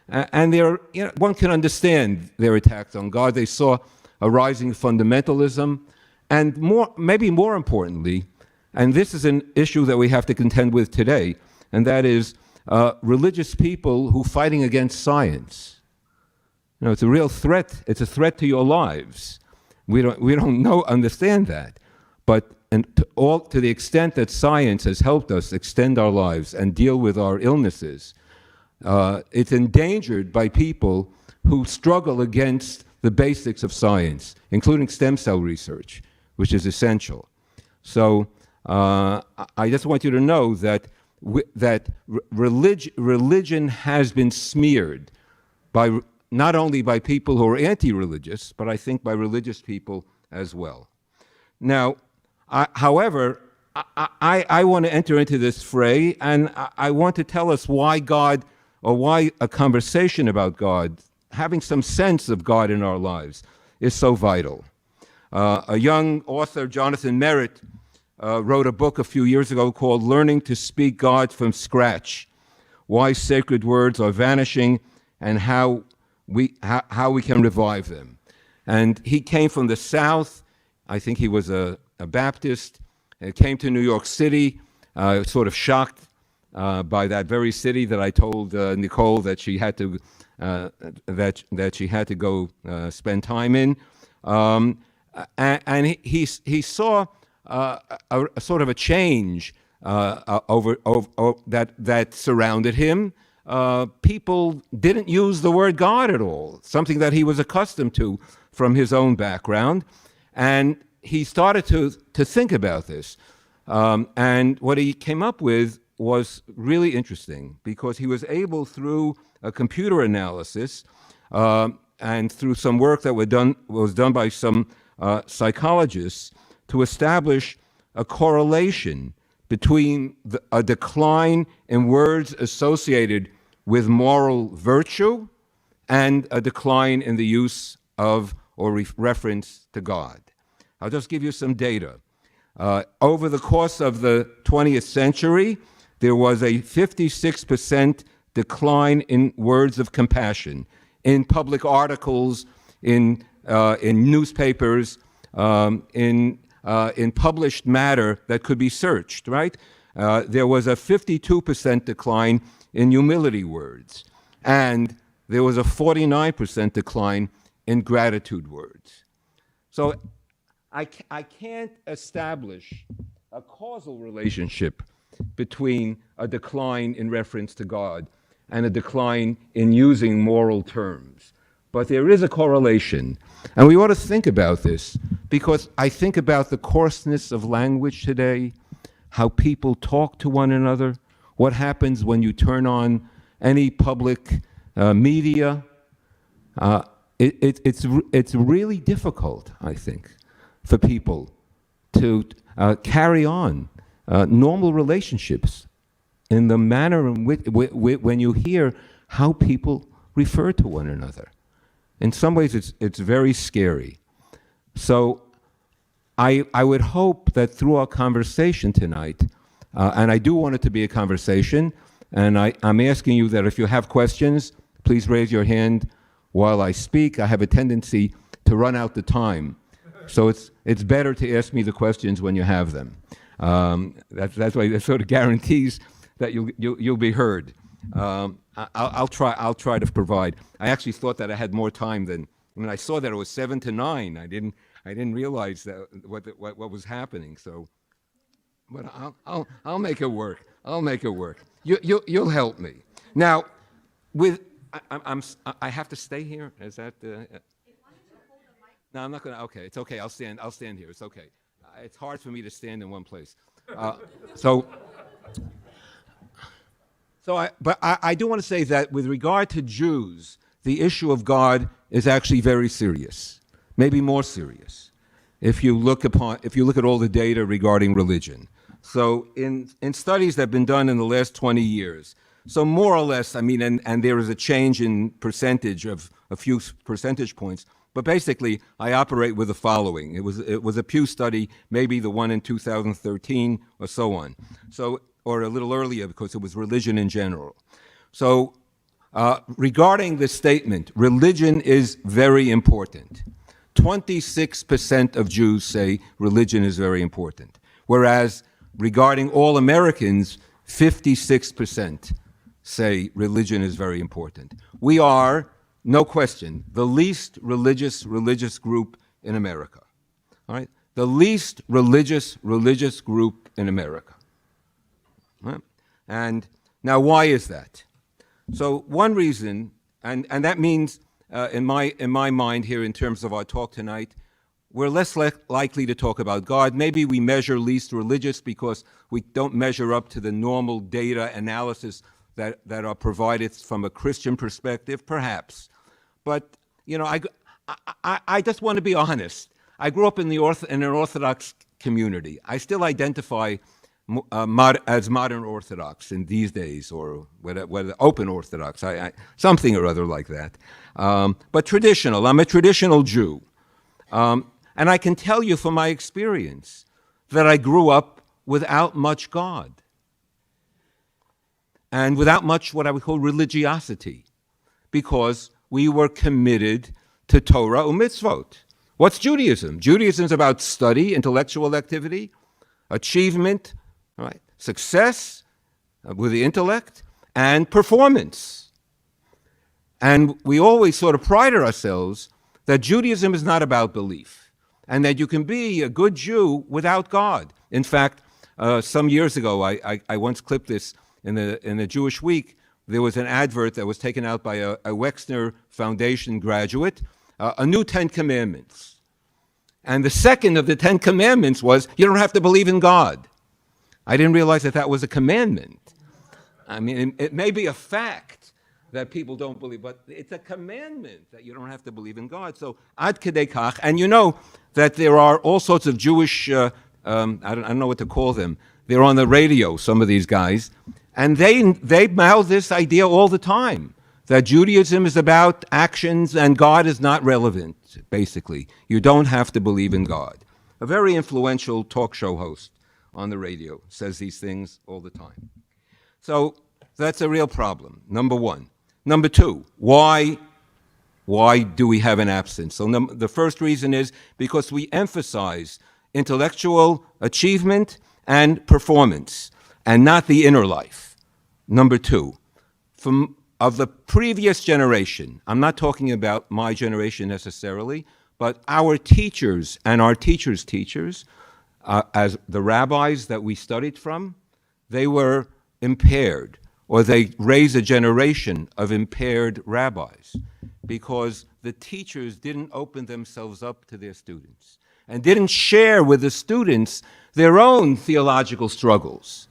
And one can understand their attacks on God. They saw a rising fundamentalism, and maybe more importantly, and this is an issue that we have to contend with today, and that is religious people who fighting against science. It's a real threat. It's a threat to your lives. We don't understand that, but to the extent that science has helped us extend our lives and deal with our illnesses, it's endangered by people who struggle against the basics of science, including stem cell research, which is essential. So I just want you to know that religion has been smeared by not only by people who are anti-religious, but I think by religious people as well. Now, however, I want to enter into this fray, and I want to tell us why God, or why a conversation about God, having some sense of God in our lives, is so vital. A young author, Jonathan Merritt, wrote a book a few years ago called Learning to Speak God from Scratch, Why Sacred Words Are Vanishing and How we can revive them. And he came from the South. I think he was a Baptist, and came to New York City, sort of shocked by that very city that I told Nicole that she had to that she had to go spend time in, and he saw a sort of a change over that surrounded him. People didn't use the word God at all, something that he was accustomed to from his own background, and he started to think about this. And what he came up with was really interesting, because he was able, through a computer analysis and through some work that was done by some psychologists, to establish a correlation between a decline in words associated with moral virtue and a decline in the use of or reference to God. I'll just give you some data. Over the course of the 20th century, there was a 56% decline in words of compassion in public articles, in newspapers, in published matter that could be searched, right? There was a 52% decline in humility words, and there was a 49% decline in gratitude words. So I can't establish a causal relationship between a decline in reference to God and a decline in using moral terms. But there is a correlation, and we ought to think about this, because I think about the coarseness of language today, how people talk to one another, what happens when you turn on any public media. It's really difficult, I think, for people to carry on normal relationships in the manner in which, when you hear how people refer to one another. In some ways, it's very scary. So I would hope that through our conversation tonight, and I do want it to be a conversation, and I'm asking you that if you have questions, please raise your hand while I speak. I have a tendency to run out the time. So it's better to ask me the questions when you have them. That's why that sort of guarantees that you'll be heard. I'll try to provide. I actually thought that I had more time than when I saw that it was 7 to 9. I didn't realize that what was happening. So, but I'll make it work. I'll make it work. You'll help me. Now, I have to stay here. Is that? No, I'm not gonna. Okay, it's okay. I'll stand here. It's okay. It's hard for me to stand in one place. But I do want to say that with regard to Jews, the issue of God is actually very serious, maybe more serious, if you look at all the data regarding religion. So in studies that have been done in the last 20 years, so more or less, I mean, and there is a change in percentage of a few percentage points, but basically I operate with the following. It was a Pew study, maybe the one in 2013 or so on. So, or a little earlier, because it was religion in general. So regarding this statement, religion is very important. 26% of Jews say religion is very important, whereas regarding all Americans, 56% say religion is very important. We are, no question, the least religious group in America. All right? The least religious group in America. Right? And now, why is that? So one reason, and that means, in my mind here, in terms of our talk tonight, we're less likely to talk about God. Maybe we measure least religious because we don't measure up to the normal data analysis that are provided from a Christian perspective, perhaps. But you know, I just want to be honest. I grew up in an Orthodox community. I still identify as modern Orthodox in these days, or whether open Orthodox, something or other like that. But traditional. I'm a traditional Jew. And I can tell you from my experience that I grew up without much God and without much what I would call religiosity, because we were committed to Torah and mitzvot. What's Judaism? Judaism is about study, intellectual activity, achievement, right? Success with the intellect, and performance. And we always sort of prided ourselves that Judaism is not about belief, and that you can be a good Jew without God. In fact, some years ago, I once clipped this in the Jewish Week. There was an advert that was taken out by a Wexner Foundation graduate a new 10 Commandments. And the second of the 10 Commandments was, you don't have to believe in God. I didn't realize that that was a commandment. I mean, it may be a fact that people don't believe, but it's a commandment that you don't have to believe in God. So, ad kedei kach. And you know that there are all sorts of Jewish, I don't know what to call them. They're on the radio, some of these guys, and they mouth this idea all the time, that Judaism is about actions and God is not relevant, basically. You don't have to believe in God. A very influential talk show host on the radio says these things all the time. So that's a real problem, number one. Number two, why do we have an absence? So the first reason is because we emphasize intellectual achievement and performance, and not the inner life. Number two, of the previous generation, I'm not talking about my generation necessarily, but our teachers and our teachers' teachers, as the rabbis that we studied from, they were impaired, or they raised a generation of impaired rabbis because the teachers didn't open themselves up to their students and didn't share with the students their own theological struggles.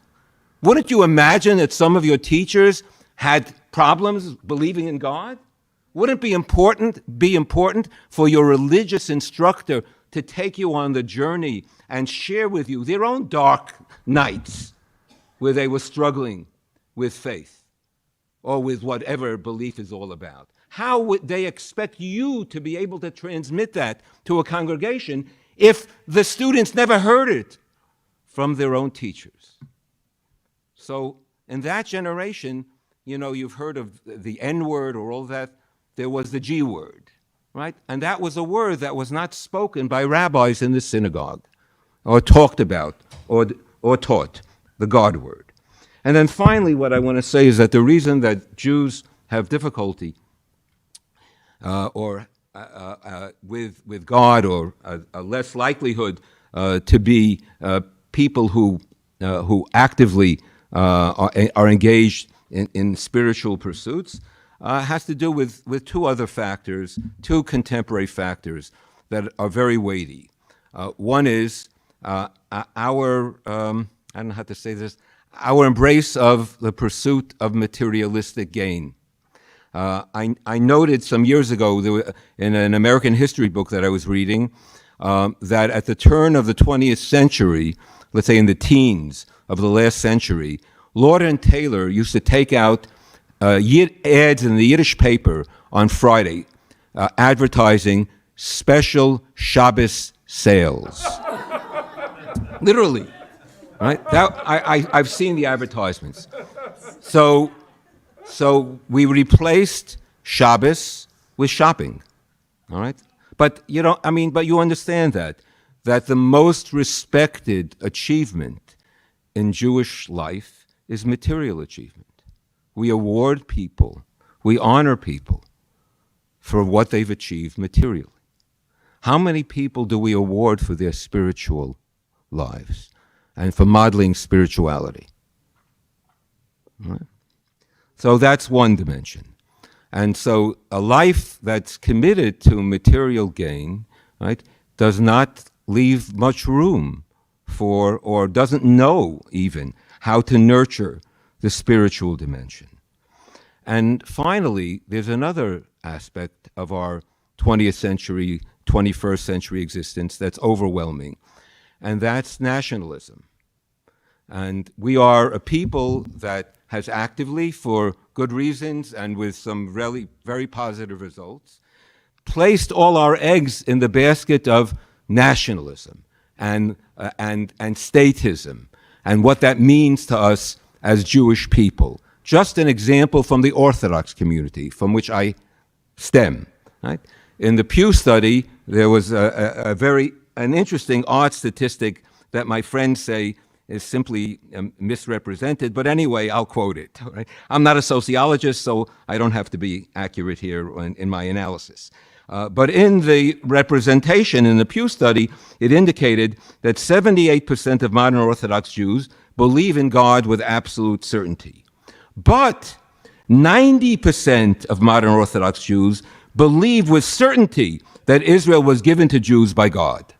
Wouldn't you imagine that some of your teachers had problems believing in God? Wouldn't it be important for your religious instructor to take you on the journey and share with you their own dark nights where they were struggling with faith or with whatever belief is all about? How would they expect you to be able to transmit that to a congregation if the students never heard it from their own teachers? So in that generation, you know, you've heard of the N-word or all that. There was the G-word, right? And that was a word that was not spoken by rabbis in the synagogue or talked about or taught, the God word. And then finally, what I want to say is that the reason that Jews have difficulty with God, or a less likelihood to be people who actively are engaged in spiritual pursuits, has to do with two other factors, two contemporary factors that are very weighty. One is our, I don't know how to say this, our embrace of the pursuit of materialistic gain. I noted some years ago in an American history book that I was reading that at the turn of the 20th century, let's say in the teens of the last century, Lord and Taylor used to take out ads in the Yiddish paper on Friday advertising special Shabbos sales. Literally, right? I've seen the advertisements. So we replaced Shabbos with shopping, all right? But you understand that the most respected achievement in Jewish life is material achievement. We award people, we honor people for what they've achieved materially. How many people do we award for their spiritual lives and for modeling spirituality? Right? So that's one dimension. And so a life that's committed to material gain, right, does not leave much room for, or doesn't know even, how to nurture the spiritual dimension. And finally, there's another aspect of our 20th century, 21st century existence that's overwhelming, and that's nationalism. And we are a people that has actively, for good reasons and with some really very positive results, placed all our eggs in the basket of nationalism and statism and what that means to us as Jewish people. Just an example from the Orthodox community, from which I stem. Right? In the Pew study, there was an interesting odd statistic that my friends say is simply misrepresented, but anyway, I'll quote it. Right? I'm not a sociologist, so I don't have to be accurate here in my analysis. But in the representation in the Pew study, it indicated that 78% of modern Orthodox Jews believe in God with absolute certainty. But 90% of modern Orthodox Jews believe with certainty that Israel was given to Jews by God.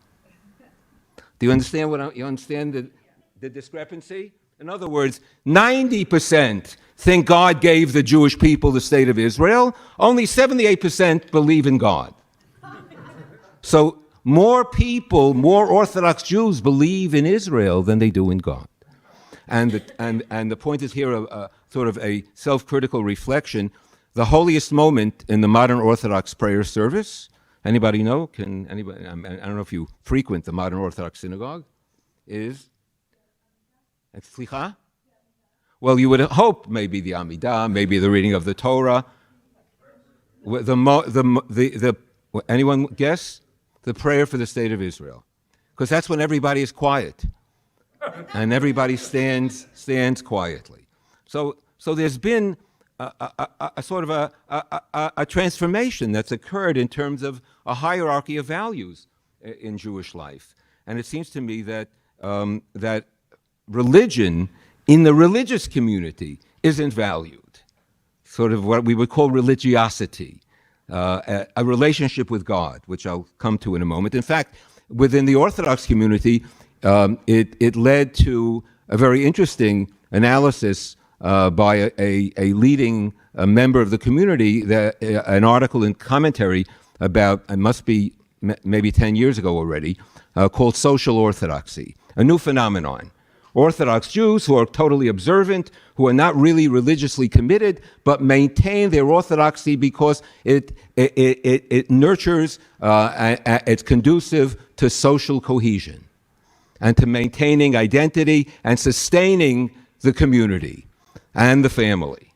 Do you understand you understand the discrepancy? In other words, 90% think God gave the Jewish people the state of Israel. Only 78% believe in God. So more people, more Orthodox Jews believe in Israel than they do in God. And the point is here sort of a self-critical reflection. The holiest moment in the modern Orthodox prayer service, anybody know? Can anybody? I don't know if you frequent the modern Orthodox synagogue. Is Slicha? Well, you would hope maybe the Amidah, maybe the reading of the Torah. Anyone guess? The prayer for the state of Israel, because that's when everybody is quiet, and everybody stands quietly. So there's been a sort of a transformation that's occurred in terms of a hierarchy of values in Jewish life, and it seems to me that that religion in the religious community isn't valued, sort of what we would call religiosity, a relationship with God, which I'll come to in a moment. In fact, within the Orthodox community, it led to a very interesting analysis by a leading member of the community, an article and commentary about, it must be maybe 10 years ago already, called Social Orthodoxy, a new phenomenon. Orthodox Jews who are totally observant, who are not really religiously committed, but maintain their orthodoxy because it nurtures, it's conducive to social cohesion and to maintaining identity and sustaining the community and the family.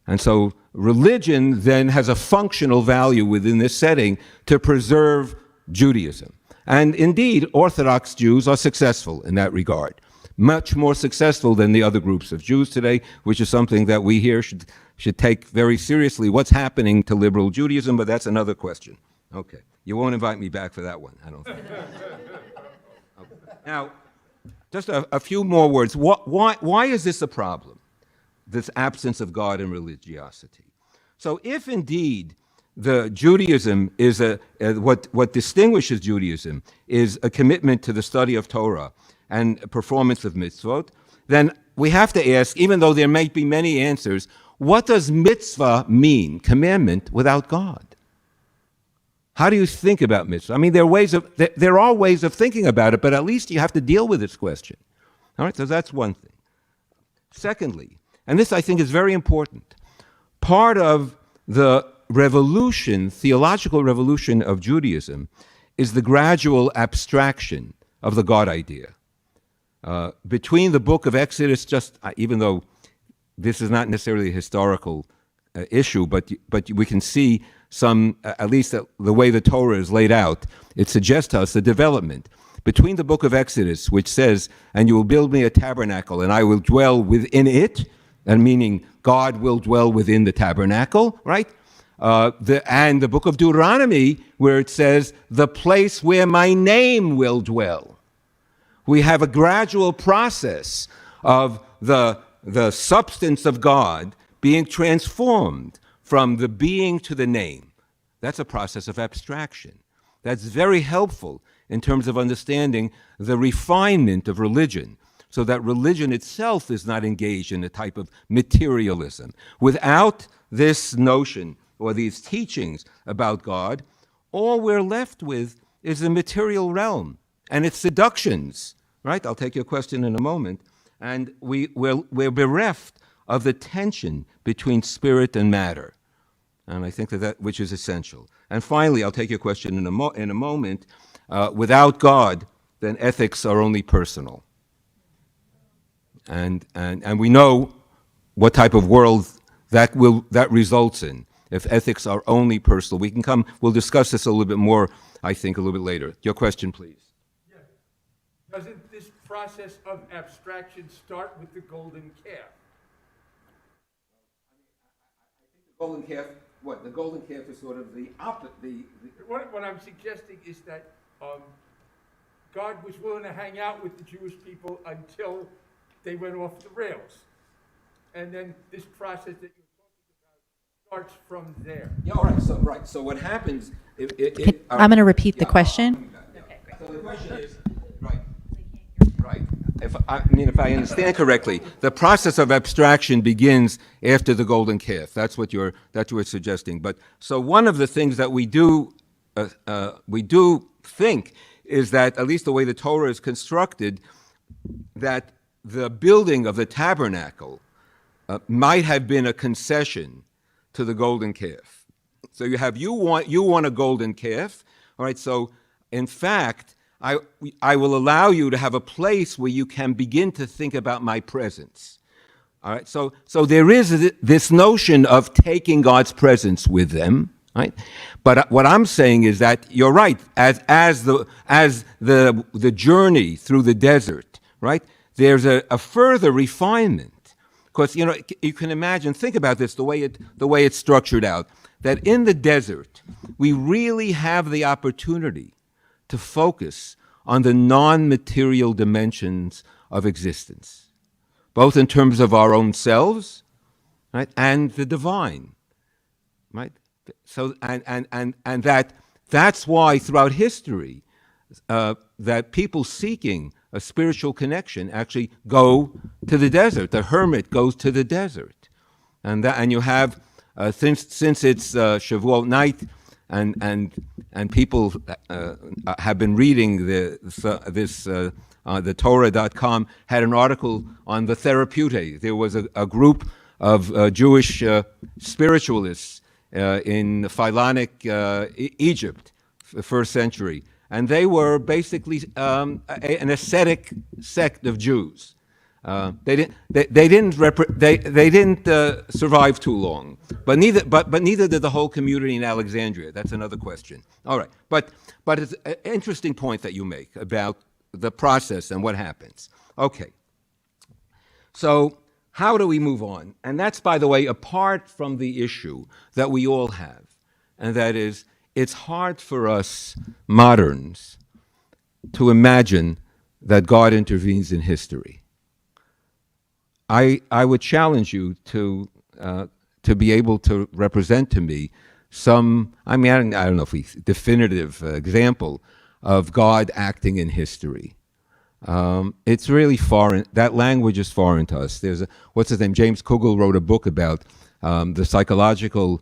And so religion then has a functional value within this setting to preserve Judaism. And indeed, Orthodox Jews are successful in that regard. Much more successful than the other groups of Jews today, which is something that we here should take very seriously. What's happening to liberal Judaism? But that's another question. Okay. You won't invite me back for that one, I don't think. Okay. Now, just a few more words. Why is this a problem, this absence of God and religiosity? So if indeed the Judaism is what distinguishes Judaism is a commitment to the study of Torah and performance of mitzvot, then we have to ask, even though there may be many answers, what does mitzvah mean, commandment, without God? How do you think about mitzvah? I mean, there are ways of thinking about it, but at least you have to deal with this question. All right, so that's one thing. Secondly, and this I think is very important, part of the revolution, theological revolution of Judaism, is the gradual abstraction of the God idea. Between the book of Exodus, even though this is not necessarily a historical issue, but we can see some, at least the way the Torah is laid out, it suggests to us the development. Between the book of Exodus, which says, and you will build me a tabernacle, and I will dwell within it, and meaning God will dwell within the tabernacle, right? And the book of Deuteronomy, where it says, the place where my name will dwell. We have a gradual process of the substance of God being transformed from the being to the name. That's a process of abstraction. That's very helpful in terms of understanding the refinement of religion, so that religion itself is not engaged in a type of materialism. Without this notion or these teachings about God, all we're left with is the material realm and its seductions. Right? I'll take your question in a moment. And we're bereft of the tension between spirit and matter. And I think that which is essential. And finally, I'll take your question in a moment. Without God, then ethics are only personal. And we know what type of world that results in if ethics are only personal. We'll discuss this a little bit more, I think, a little bit later. Your question, please. Doesn't this process of abstraction start with the golden calf? The golden calf, what? The golden calf is sort of the opposite. What I'm suggesting is that God was willing to hang out with the Jewish people until they went off the rails. And then this process that you're talking about starts from there. Yeah, all right. So what happens? I'm going to repeat the question. So the question is, right. If I understand correctly, the process of abstraction begins after the golden calf. That's what you're suggesting. But so one of the things that we do think is that, at least the way the Torah is constructed, that the building of the tabernacle might have been a concession to the golden calf. So you want a golden calf, all right? So in fact, I will allow you to have a place where you can begin to think about my presence. All right. So there is this notion of taking God's presence with them. Right. But what I'm saying is that you're right. As the journey through the desert, right? There's a further refinement, because you can imagine. Think about this, the way it's structured out. That in the desert, we really have the opportunity to focus on the non-material dimensions of existence, both in terms of our own selves, right, and the divine, right? So and that's why throughout history that people seeking a spiritual connection actually go to the desert. The hermit goes to the desert, and you have since it's Shavuot night. And people have been reading the Torah.com had an article on the Therapeutae. There was a group of Jewish spiritualists in Philonic Egypt, the first century, and they were basically an ascetic sect of Jews. They didn't survive too long, but neither did the whole community in Alexandria. That's another question. All right, but it's an interesting point that you make about the process and what happens. Okay, so how do we move on? And that's, by the way, apart from the issue that we all have, and that is, it's hard for us moderns to imagine that God intervenes in history. I would challenge you to be able to represent to me some, I don't know if we definitive example of God acting in history. It's really foreign. That language is foreign to us. There's what's his name? James Kugel wrote a book about the psychological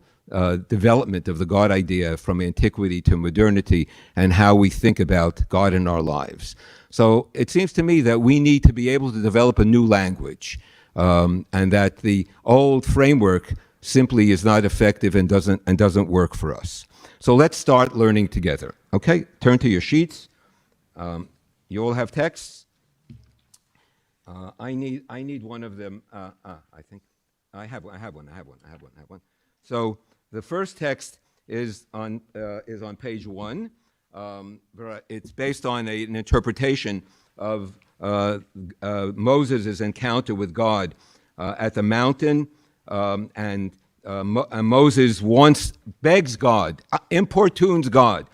development of the God idea from antiquity to modernity and how we think about God in our lives. So it seems to me that we need to be able to develop a new language. And that the old framework simply is not effective and doesn't work for us. So let's start learning together. Okay, turn to your sheets. You all have texts. I need one of them. I think I have one. So the first text is on page 1. It's based on an interpretation of Moses' encounter with God at the mountain, and Moses begs God, importunes God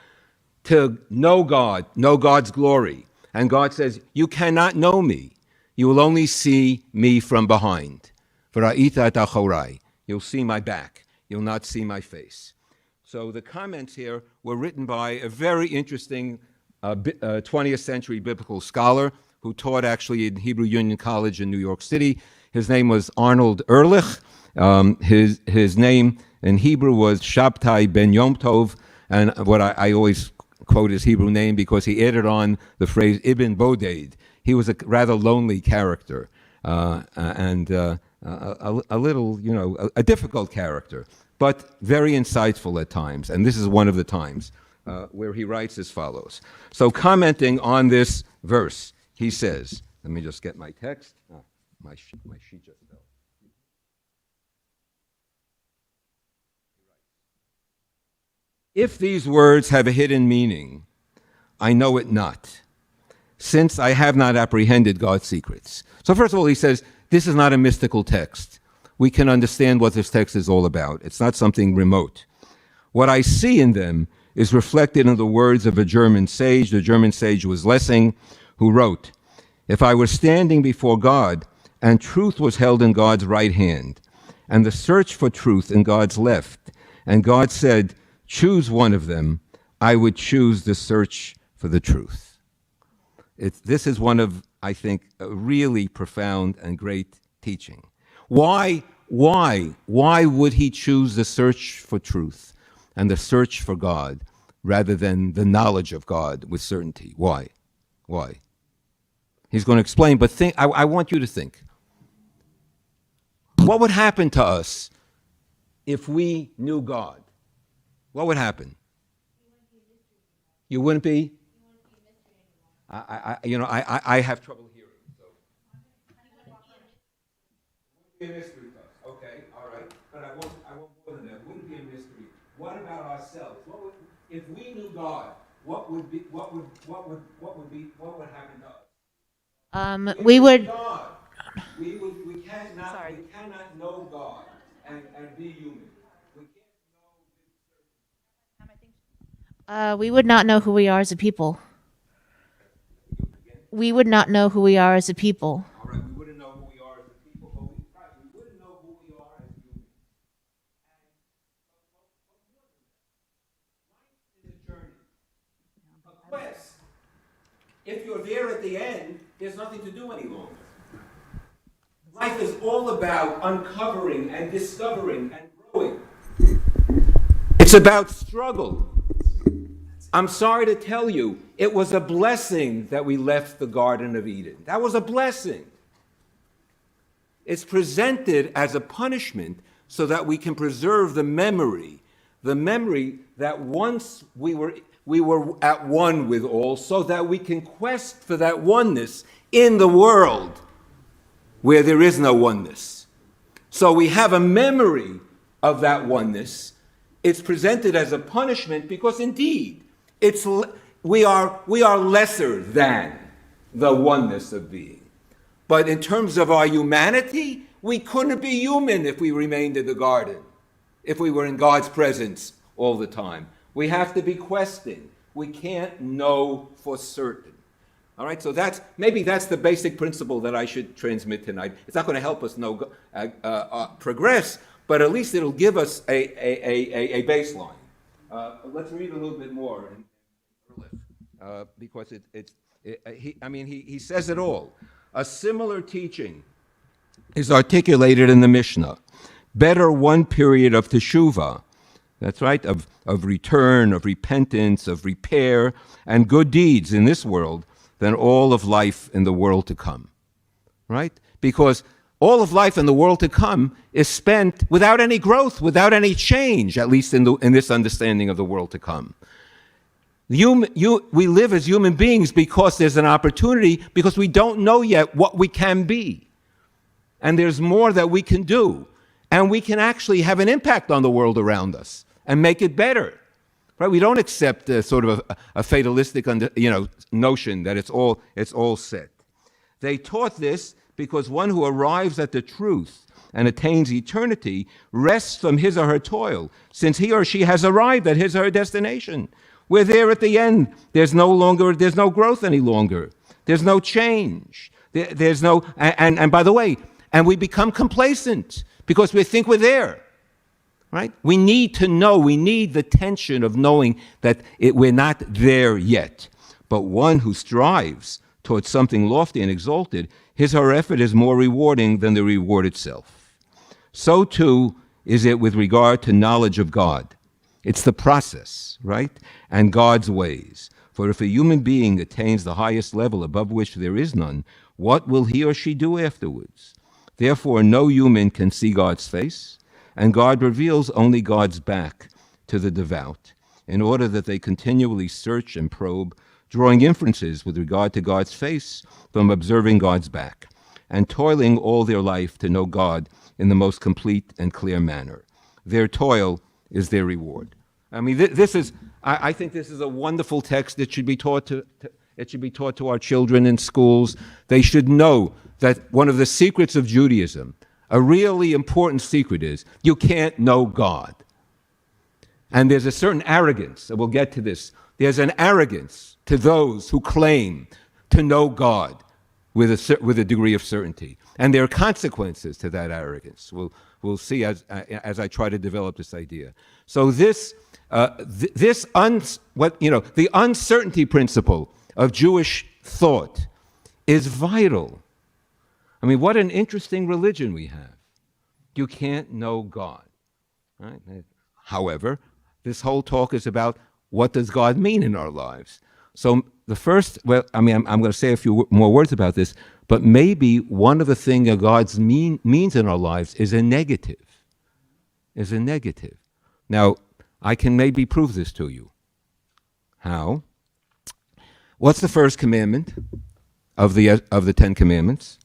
to know God's glory. And God says, you cannot know me. You will only see me from behind. You'll see my back. You'll not see my face. So the comments here were written by a very interesting 20th century biblical scholar who taught actually in Hebrew Union College in New York City. His name was Arnold Ehrlich. His name in Hebrew was Shabtai Ben Yom Tov, and what I always quote his Hebrew name because he added on the phrase Ibn Boded. He was a rather lonely character, and a little, a difficult character, but very insightful at times. And this is one of the times where he writes as follows. So commenting on this verse, he says, let me just get my text. My sheet just fell. If these words have a hidden meaning, I know it not, since I have not apprehended God's secrets. So first of all, he says, this is not a mystical text. We can understand what this text is all about. It's not something remote. What I see in them is reflected in the words of a German sage. The German sage was Lessing, who wrote, if I were standing before God and truth was held in God's right hand, and the search for truth in God's left. And God said, choose one of them. I would choose the search for the truth. This is one of, I think, a really profound and great teaching. Why would he choose the search for truth and the search for God rather than the knowledge of God with certainty? Why? He's going to explain, but I want you to think. What would happen to us if we knew God? What would happen? You wouldn't be? I have trouble hearing. So. It wouldn't be a mystery to us. Okay, all right. But I want more than that. It wouldn't be a mystery. What about ourselves? If we knew God, what would happen to us? We would. God. We cannot know God and be human. We can't know. We would not know who we are as a people. We would not know who we are as a people. All right, we wouldn't know who we are as a people, but we wouldn't know who we are as humans. Life is a journey, a quest. If you're there at the end, there's nothing to do any longer. Life is all about uncovering and discovering and growing. It's about struggle. I'm sorry to tell you, it was a blessing that we left the Garden of Eden. That was a blessing. It's presented as a punishment so that we can preserve the memory that once we were at one with all, so that we can quest for that oneness in the world where there is no oneness. So we have a memory of that oneness. It's presented as a punishment because indeed, we are lesser than the oneness of being. But in terms of our humanity, we couldn't be human if we remained in the garden, if we were in God's presence all the time. We have to be questing. We can't know for certain. All right, so maybe that's the basic principle that I should transmit tonight. It's not going to help us progress, but at least it'll give us a baseline. Let's read a little bit more. Because he says it all. A similar teaching is articulated in the Mishnah. Better one period of teshuvah, that's right, of return, of repentance, of repair, and good deeds in this world than all of life in the world to come, right? Because all of life in the world to come is spent without any growth, without any change, at least in this understanding of the world to come. We live as human beings because there's an opportunity, because we don't know yet what we can be. And there's more that we can do. And we can actually have an impact on the world around us and make it better. Right? We don't accept sort of a fatalistic notion that it's all set. They taught this because one who arrives at the truth and attains eternity rests from his or her toil, since he or she has arrived at his or her destination. We're there at the end. There's no growth any longer. There's no change. There's no, and by the way, and we become complacent because we think we're there, right? We need to know, we need the tension of knowing that we're not there yet. But one who strives towards something lofty and exalted, his or her effort is more rewarding than the reward itself. So too is it with regard to knowledge of God. It's the process, right? And God's ways. For if a human being attains the highest level above which there is none, what will he or she do afterwards? Therefore, no human can see God's face, and God reveals only God's back to the devout, in order that they continually search and probe, drawing inferences with regard to God's face from observing God's back, and toiling all their life to know God in the most complete and clear manner. Their toil is their reward. I mean, I think this is a wonderful text that should be taught to our children in schools. They should know that one of the secrets of Judaism, a really important secret, is you can't know God. And there's a certain arrogance, and we'll get to this. There's an arrogance to those who claim to know God. with a degree of certainty. And there are consequences to that arrogance. We'll see as I try to develop this idea. So the uncertainty principle of Jewish thought is vital. I mean, what an interesting religion we have. You can't know God. Right? However, this whole talk is about what does God mean in our lives. So the first, I'm going to say a few more words about this, but maybe one of the things that God means in our lives is a negative. Now, I can maybe prove this to you. How? What's the first commandment of the Ten Commandments?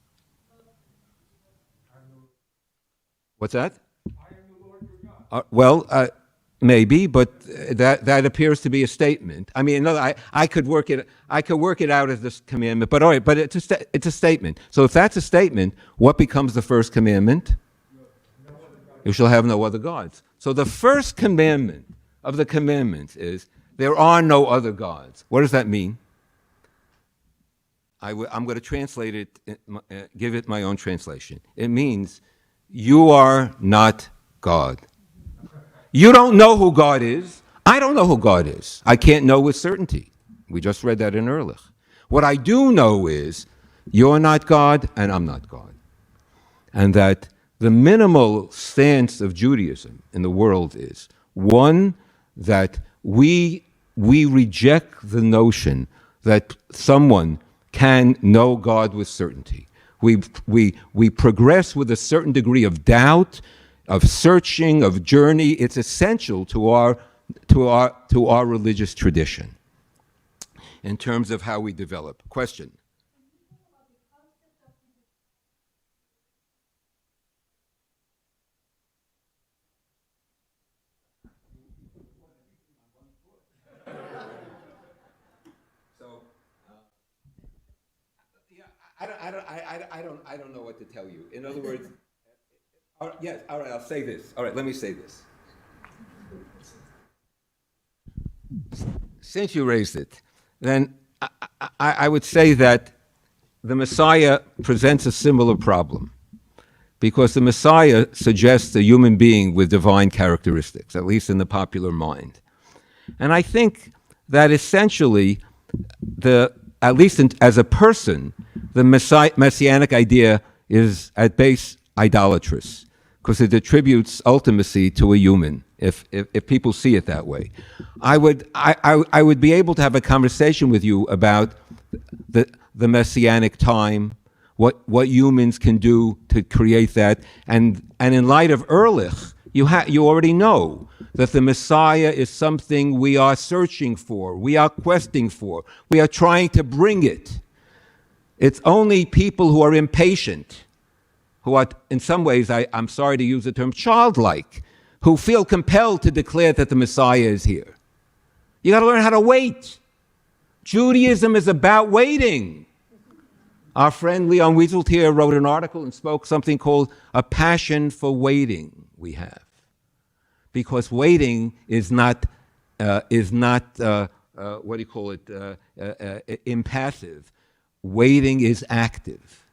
What's that? Maybe, but that appears to be a statement. I mean, I could work it out as this commandment, but all right, but it's a statement. So if that's a statement, what becomes the first commandment? You shall have no other gods. So the first commandment of the commandments is there are no other gods. What does that mean? I'm going to translate it, give it my own translation. It means you are not God. You don't know who God is. I don't know who God is. I can't know with certainty. We just read that in Ehrlich. What I do know is you're not God and I'm not God. And that the minimal stance of Judaism in the world is, one, that we reject the notion that someone can know God with certainty. We progress with a certain degree of doubt, of searching, of journey. It's essential to our religious tradition in terms of how we develop. Question? I don't know what to tell you. In other words, yes, all right, I'll say this. All right, let me say this. Since you raised it, then I would say that the Messiah presents a similar problem, because the Messiah suggests a human being with divine characteristics, at least in the popular mind. And I think that essentially, at least as a person, the messianic idea is at base idolatrous, because it attributes ultimacy to a human, if people see it that way. I would be able to have a conversation with you about the messianic time, what humans can do to create that, and in light of Ehrlich, you already know that the Messiah is something we are searching for, we are questing for, we are trying to bring it. It's only people who are impatient, who are, in some ways, I'm sorry to use the term, childlike, who feel compelled to declare that the Messiah is here. You got to learn how to wait. Judaism is about waiting. Our friend Leon Wieseltier wrote an article and spoke something called a passion for waiting we have. Because waiting is not impassive. Waiting is active.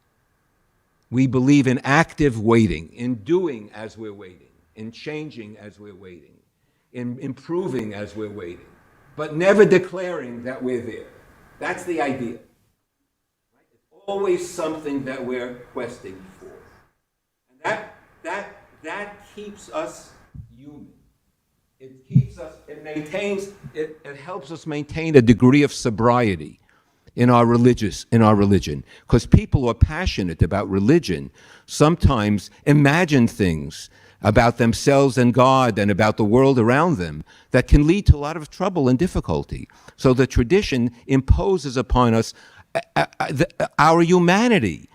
We believe in active waiting, in doing as we're waiting, in changing as we're waiting, in improving as we're waiting, but never declaring that we're there. That's the idea. Right? It's always something that we're questing for. And that keeps us human. It keeps us, it helps us maintain a degree of sobriety in our religion. Because people who are passionate about religion sometimes imagine things about themselves and God and about the world around them that can lead to a lot of trouble and difficulty. So the tradition imposes upon us our humanity.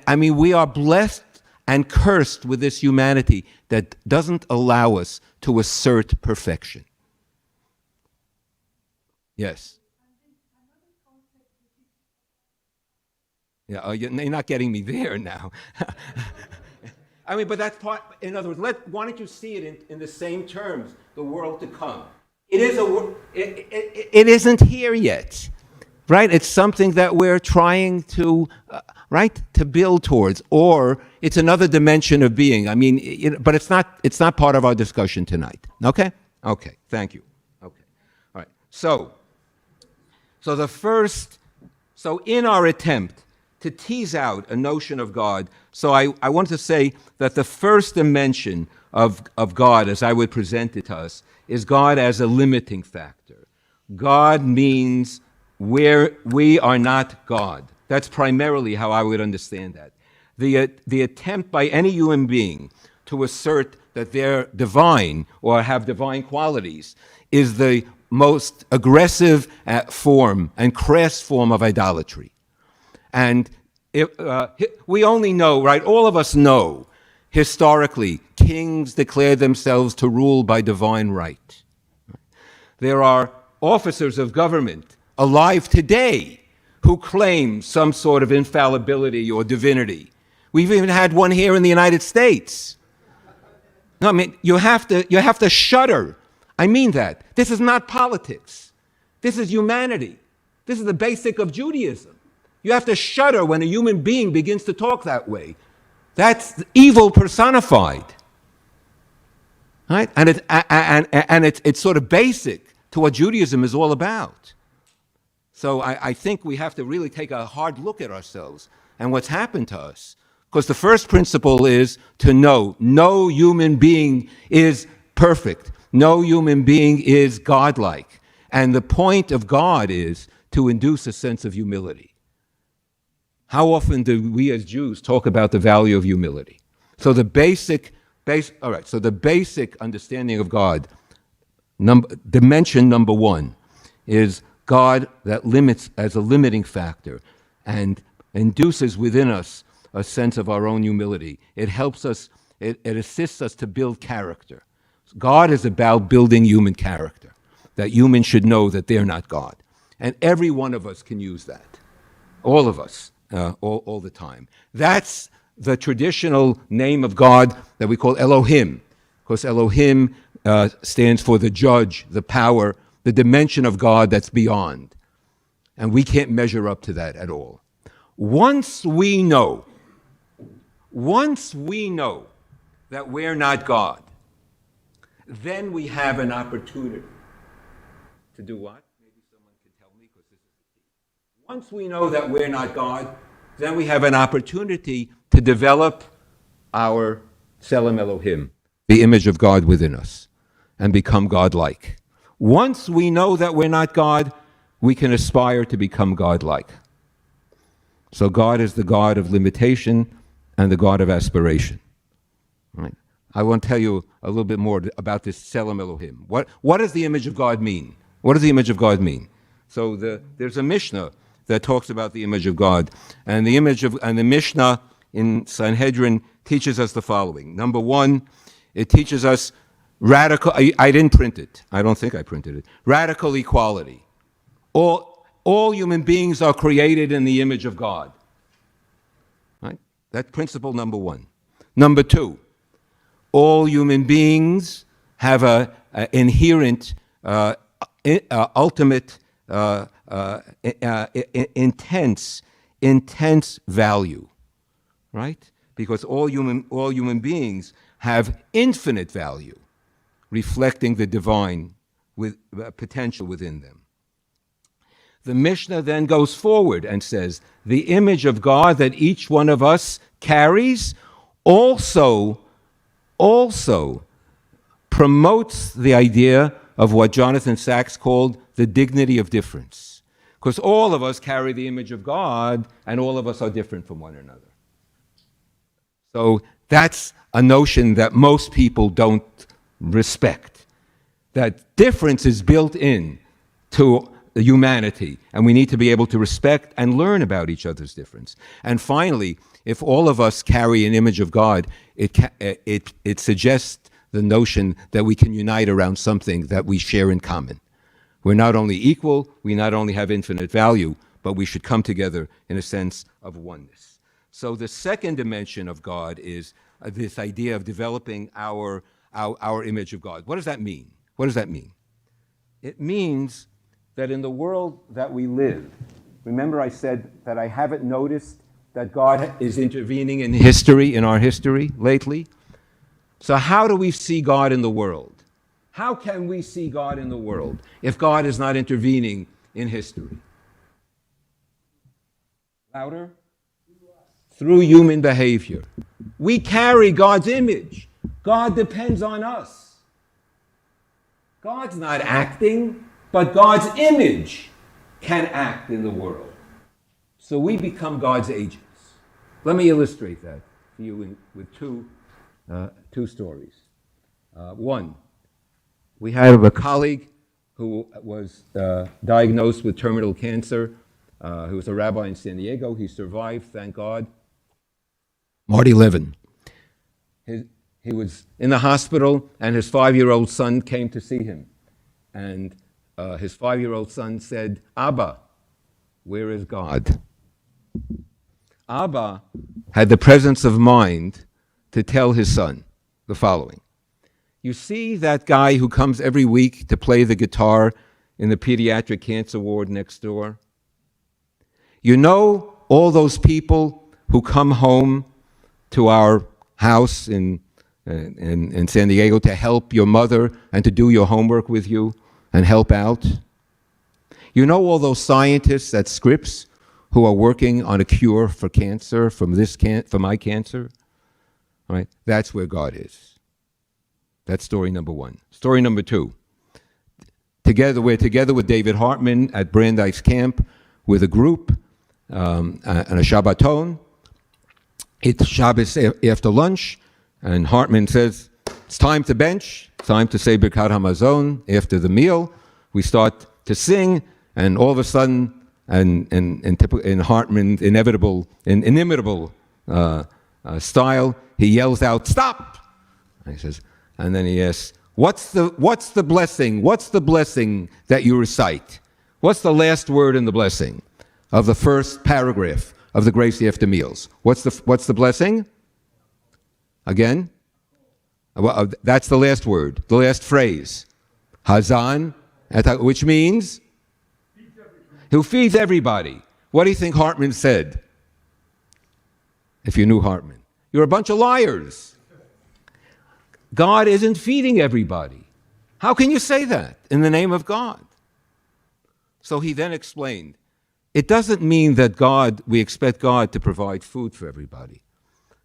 I mean, we are blessed and cursed with this humanity that doesn't allow us to assert perfection. Yes? Yeah, you're not getting me there now. I mean, but that's part, in other words, why don't you see it in the same terms, the world to come. It isn't here yet. right? It's something that we're trying to, right, to build towards, or it's another dimension of being. I mean, but it's not part of our discussion tonight. Okay? Okay, thank you. Okay, all right. So in our attempt to tease out a notion of God, so I want to say that the first dimension of God, as I would present it to us, is God as a limiting factor. God means where we are not God. That's primarily how I would understand that. The attempt by any human being to assert that they're divine or have divine qualities is the most aggressive form and crass form of idolatry. And we only know, right, all of us know, historically, kings declare themselves to rule by divine right. There are officers of government alive today who claim some sort of infallibility or divinity. We've even had one here in the United States. No, I mean, you have to shudder. I mean that. This is not politics. This is humanity. This is the basic of Judaism. You have to shudder when a human being begins to talk that way. That's evil personified. Right? And it's sort of basic to what Judaism is all about. So I think we have to really take a hard look at ourselves and what's happened to us. Because the first principle is to know no human being is perfect. No human being is godlike. And the point of God is to induce a sense of humility. How often do we as Jews talk about the value of humility? So the basic understanding of God, dimension number one, is God that limits as a limiting factor and induces within us a sense of our own humility. It helps us, it assists us to build character. God is about building human character, that humans should know that they're not God. And every one of us can use that. All of us, all the time. That's the traditional name of God that we call Elohim, because Elohim stands for the judge, the power, the dimension of God that's beyond. And we can't measure up to that at all. Once we know that we're not God, then we have an opportunity to do what? Maybe someone can tell me, because this is the key. Once we know that we're not God, then we have an opportunity to develop our Tselem Elohim, the image of God within us, and become God-like. Once we know that we're not God, we can aspire to become God-like. So God is the God of limitation and the God of aspiration. Right? I want to tell you a little bit more about this Tselem Elohim. What does the image of God mean? What does the image of God mean? So there's a Mishnah that talks about the image of God, and the Mishnah in Sanhedrin teaches us the following. Number one, it teaches us radical. I didn't print it. I don't think I printed it. Radical equality. All human beings are created in the image of God. Right? That's principle number one. Number two, all human beings have an inherent, ultimate, intense value, right? Because all human beings have infinite value, reflecting the divine with potential within them. The Mishnah then goes forward and says, the image of God that each one of us carries also promotes the idea of what Jonathan Sacks called the dignity of difference. Because all of us carry the image of God, and all of us are different from one another. So that's a notion that most people don't respect. That difference is built in to humanity, and we need to be able to respect and learn about each other's difference. And finally, if all of us carry an image of God, it suggests the notion that we can unite around something that we share in common. We're not only equal, we not only have infinite value, but we should come together in a sense of oneness. So the second dimension of God is this idea of developing our image of God. What does that mean? What does that mean? It means that in the world that we live, remember I said that I haven't noticed that God is intervening in history, in our history lately? So how do we see God in the world? How can we see God in the world if God is not intervening in history? Louder? Through human behavior. We carry God's image. God depends on us. God's not acting, but God's image can act in the world. So we become God's agents. Let me illustrate that for you with two stories. One, we have a colleague who was diagnosed with terminal cancer. He was a rabbi in San Diego. He survived, thank God. Marty Levin. He was in the hospital, and his 5-year-old son came to see him. And his 5-year-old son said, "Abba, where is God?" Abba had the presence of mind to tell his son the following. You see that guy who comes every week to play the guitar in the pediatric cancer ward next door? You know all those people who come home to our house in San Diego to help your mother and to do your homework with you and help out? You know all those scientists at Scripps who are working on a cure for cancer, for my cancer? All right, that's where God is. That's story number one. Story number two. We're together with David Hartman at Brandeis Camp with a group and a Shabbaton. It's Shabbos after lunch, and Hartman says, it's time to bench, it's time to say Birkat HaMazon after the meal. We start to sing, and all of a sudden, in Hartman's inimitable style, he yells out, "Stop!" And he says, and then he asks, What's the blessing? What's the blessing that you recite? What's the last word in the blessing of the first paragraph of the Grace After Meals? What's the blessing? Again? Well, that's the last word, the last phrase. Hazan, which means who feeds everybody. What do you think Hartman said? If you knew Hartman, you're a bunch of liars. God isn't feeding everybody. How can you say that in the name of God? So he then explained, it doesn't mean that we expect God to provide food for everybody.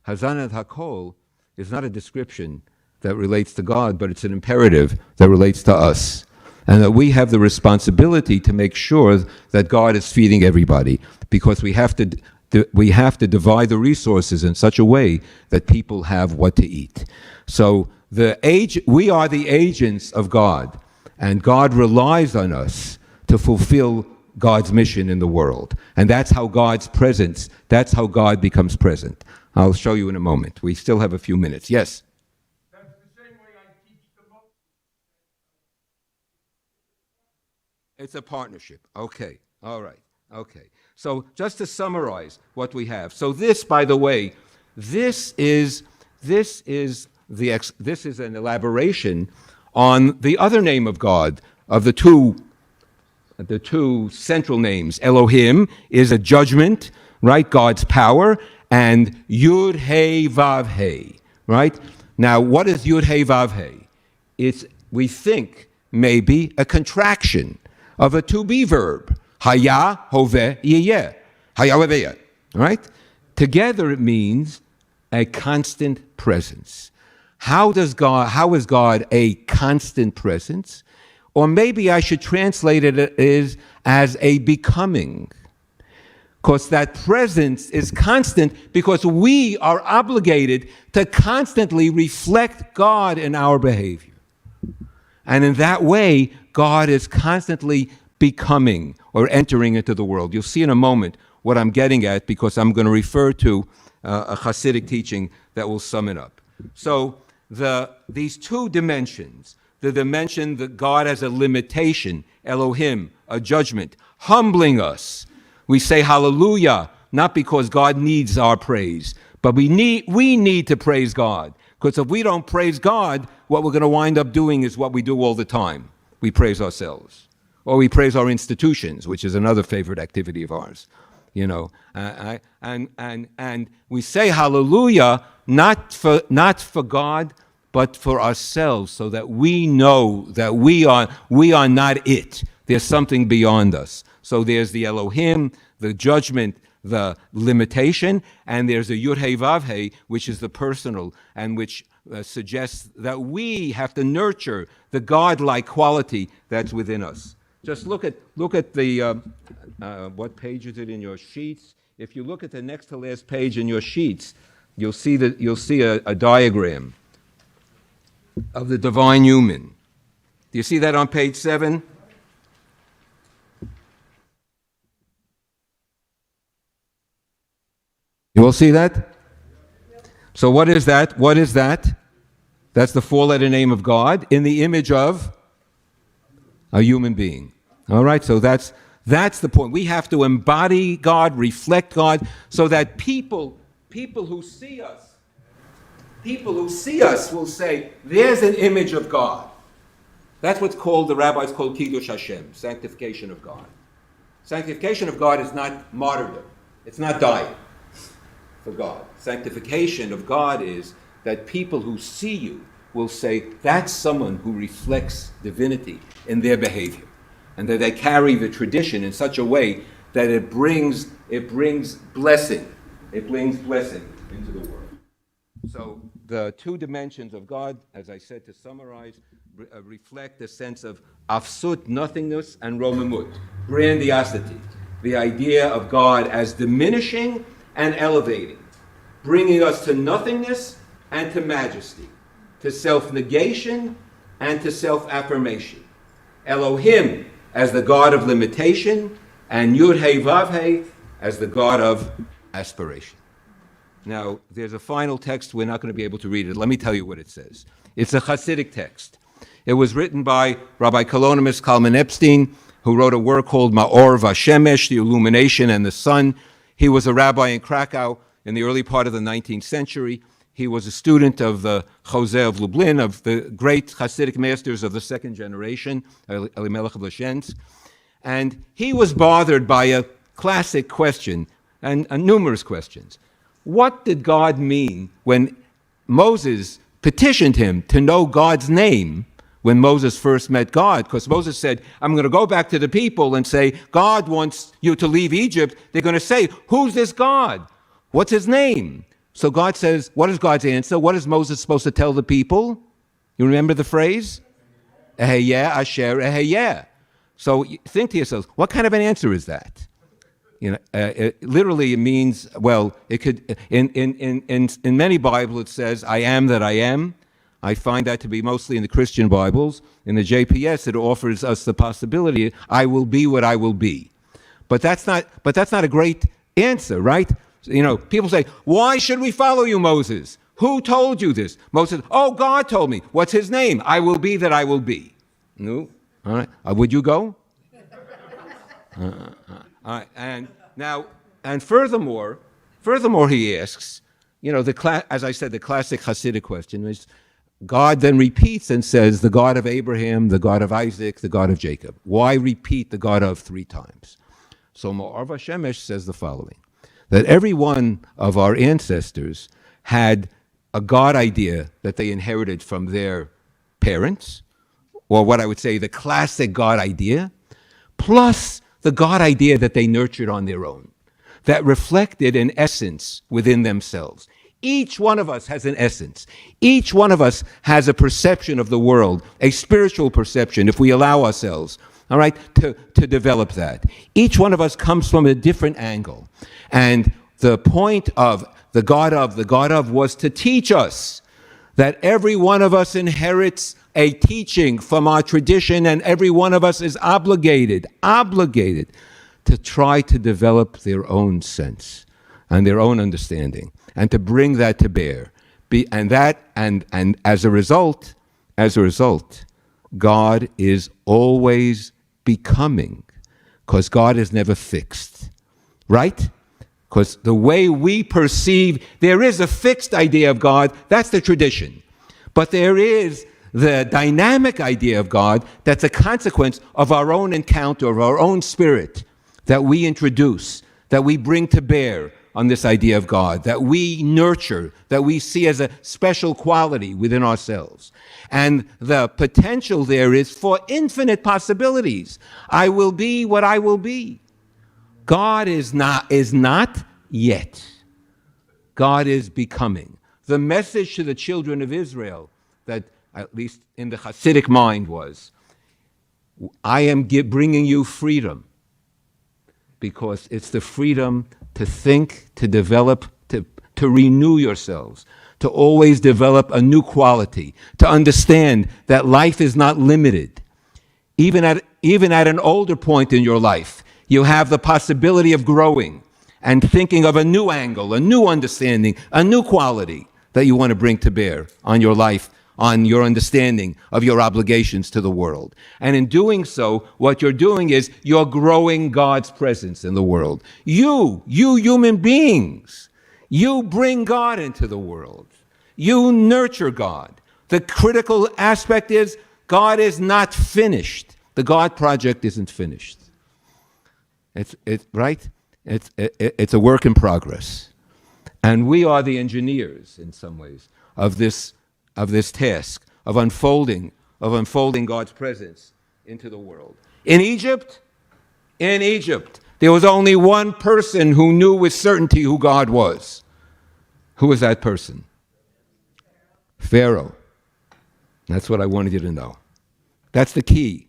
Hazanat HaKol is not a description that relates to God, but it's an imperative that relates to us. And that we have the responsibility to make sure that God is feeding everybody, because we have to divide the resources in such a way that people have what to eat. So we are the agents of God, and God relies on us to fulfill God's mission in the world. And that's how God becomes present. I'll show you in a moment. We still have a few minutes. Yes? That's the same way I teach the book. It's a partnership. Okay. All right. Okay. So just to summarize what we have. So this, by the way, this is an elaboration on the other name of God, of the two central names. Elohim is a judgment, right? God's power, and Yud He Vav He, right? Now, what is Yud He Vav He? It's, we think, maybe a contraction of a to-be verb. Haya, Hoveh, Yeh. Haya, Hoveh, Yeh. Right? Together it means a constant presence. How is God a constant presence? Or maybe I should translate it as a becoming. Because that presence is constant because we are obligated to constantly reflect God in our behavior. And in that way, God is constantly becoming or entering into the world. You'll see in a moment what I'm getting at, because I'm going to refer to a Hasidic teaching that will sum it up. So these two dimensions, the dimension that God has a limitation, Elohim, a judgment, humbling us. We say hallelujah, not because God needs our praise, but we need to praise God. Because if we don't praise God, what we're going to wind up doing is what we do all the time. We praise ourselves. or we praise our institutions, which is another favorite activity of ours. You know, and we say hallelujah not for God, but for ourselves, so that we know that we are not it. There's something beyond us. So there's the Elohim, the judgment, the limitation, and there's a Yud Hey Vav Hey, which is the personal, and which suggests that we have to nurture the God-like quality that's within us. Just look at the what page is it in your sheets? If you look at the next to last page in your sheets, you'll see a diagram of the divine human. Do you see that on page 7? You all see that? So what is that? What is that? That's the four-letter name of God in the image of a human being. All right, so that's the point. We have to embody God, reflect God, so that people who see us will say, there's an image of God. That's what's called, the rabbis call Kiddush Hashem, sanctification of God. Sanctification of God is not martyrdom. It's not dying for God. Sanctification of God is that people who see you will say, that's someone who reflects divinity in their behavior, and that they carry the tradition in such a way that it brings blessing. It brings blessing into the world. So the two dimensions of God, as I said, to summarize, reflect a sense of afsut, nothingness, and romemut, grandiosity, the idea of God as diminishing and elevating, bringing us to nothingness and to majesty, to self-negation and to self-affirmation. Elohim as the God of limitation, and Yud Hey Vav Hey as the God of aspiration. Now, there's a final text. We're not going to be able to read it. Let me tell you what it says. It's a Hasidic text. It was written by Rabbi Kalonymus Kalman Epstein, who wrote a work called Ma'or Vashemesh, the Illumination and the Sun. He was a rabbi in Krakow in the early part of the 19th century. He was a student of the Jose of Lublin, of the great Hasidic masters of the second generation, Elimelech of Leshens. And he was bothered by a classic question, and numerous questions. What did God mean when Moses petitioned him to know God's name when Moses first met God? Because Moses said, I'm going to go back to the people and say, God wants you to leave Egypt. They're going to say, who's this God? What's his name? So God says, what is God's answer? What is Moses supposed to tell the people? You remember the phrase? Eheyeh asher eheyeh. So think to yourselves, what kind of an answer is that? You know, it literally means, well, it could, in many Bibles it says, I am that I am. I find that to be mostly in the Christian Bibles. In the JPS, it offers us the possibility, I will be what I will be. But that's not a great answer, right? You know, people say, why should we follow you, Moses? Who told you this? Moses, oh, God told me. What's his name? I will be that I will be. No? All right. Would you go? All right. And furthermore, he asks, you know, as I said, the classic Hasidic question is, God then repeats and says, the God of Abraham, the God of Isaac, the God of Jacob. Why repeat the God of 3 times? So Ma'or Vashemesh says the following, that every one of our ancestors had a God idea that they inherited from their parents, or what I would say the classic God idea, plus the God idea that they nurtured on their own, that reflected an essence within themselves. Each one of us has an essence. Each one of us has a perception of the world, a spiritual perception, if we allow ourselves, all right, to develop that. Each one of us comes from a different angle. And the point of the God of was to teach us that every one of us inherits a teaching from our tradition, and every one of us is obligated to try to develop their own sense and their own understanding, and to bring that to bear. And as a result, God is always becoming, because God is never fixed, right? Because the way we perceive, there is a fixed idea of God, that's the tradition. But there is the dynamic idea of God that's a consequence of our own encounter, of our own spirit that we introduce, that we bring to bear on this idea of God, that we nurture, that we see as a special quality within ourselves. And the potential there is for infinite possibilities. I will be what I will be. God is not yet. God is becoming. The message to the children of Israel, that at least in the Hasidic mind, was, I am bringing you freedom, because it's the freedom to think, to develop, to renew yourselves, to always develop a new quality, to understand that life is not limited. Even at an older point in your life, you have the possibility of growing and thinking of a new angle, a new understanding, a new quality that you want to bring to bear on your life, on your understanding of your obligations to the world. And in doing so, what you're doing is you're growing God's presence in the world. You human beings, you bring God into the world. You nurture God. The critical aspect is God is not finished. The God project isn't finished. It's right? It's a work in progress. And we are the engineers, in some ways, of this task of unfolding God's presence into the world. In Egypt, there was only one person who knew with certainty who God was. Who was that person? Pharaoh. That's what I wanted you to know. That's the key.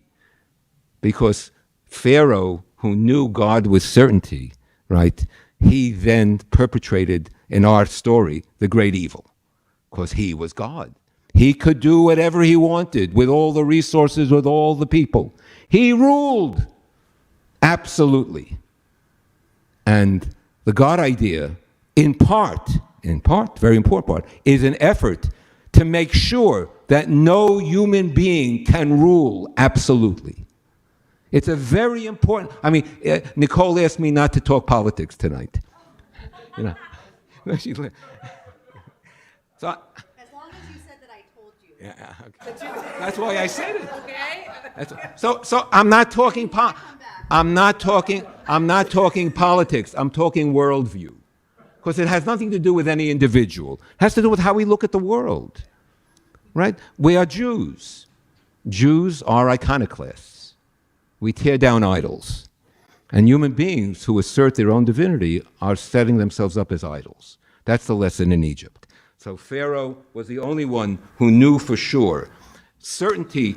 Because Pharaoh, who knew God with certainty, right, he then perpetrated in our story the great evil. Because he was God. He could do whatever he wanted with all the resources, with all the people. He ruled. Absolutely. And the God idea, in part, very important part, is an effort to make sure that no human being can rule absolutely. It's a very important, Nicole asked me not to talk politics tonight. You know. So, As long as you said that I told you. yeah, okay. That's why I said it. Okay. So I'm not talking I'm not talking politics. I'm talking worldview, because it has nothing to do with any individual. It has to do with how we look at the world. Right? We are Jews. Jews are iconoclasts. We tear down idols. And human beings who assert their own divinity are setting themselves up as idols. That's the lesson in Egypt. So Pharaoh was the only one who knew for sure. Certainty,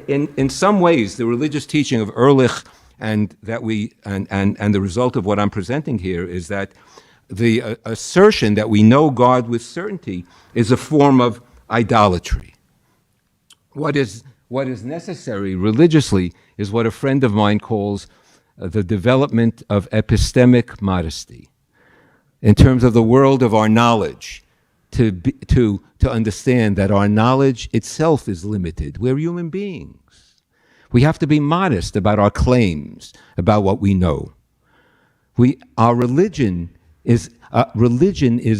in some ways, the religious teaching of Ehrlich and the result of what I'm presenting here is that the assertion that we know God with certainty is a form of idolatry. What is necessary religiously is what a friend of mine calls the development of epistemic modesty, in terms of the world of our knowledge, to understand that our knowledge itself is limited. We're human beings. We have to be modest about our claims, about what we know. Our religion is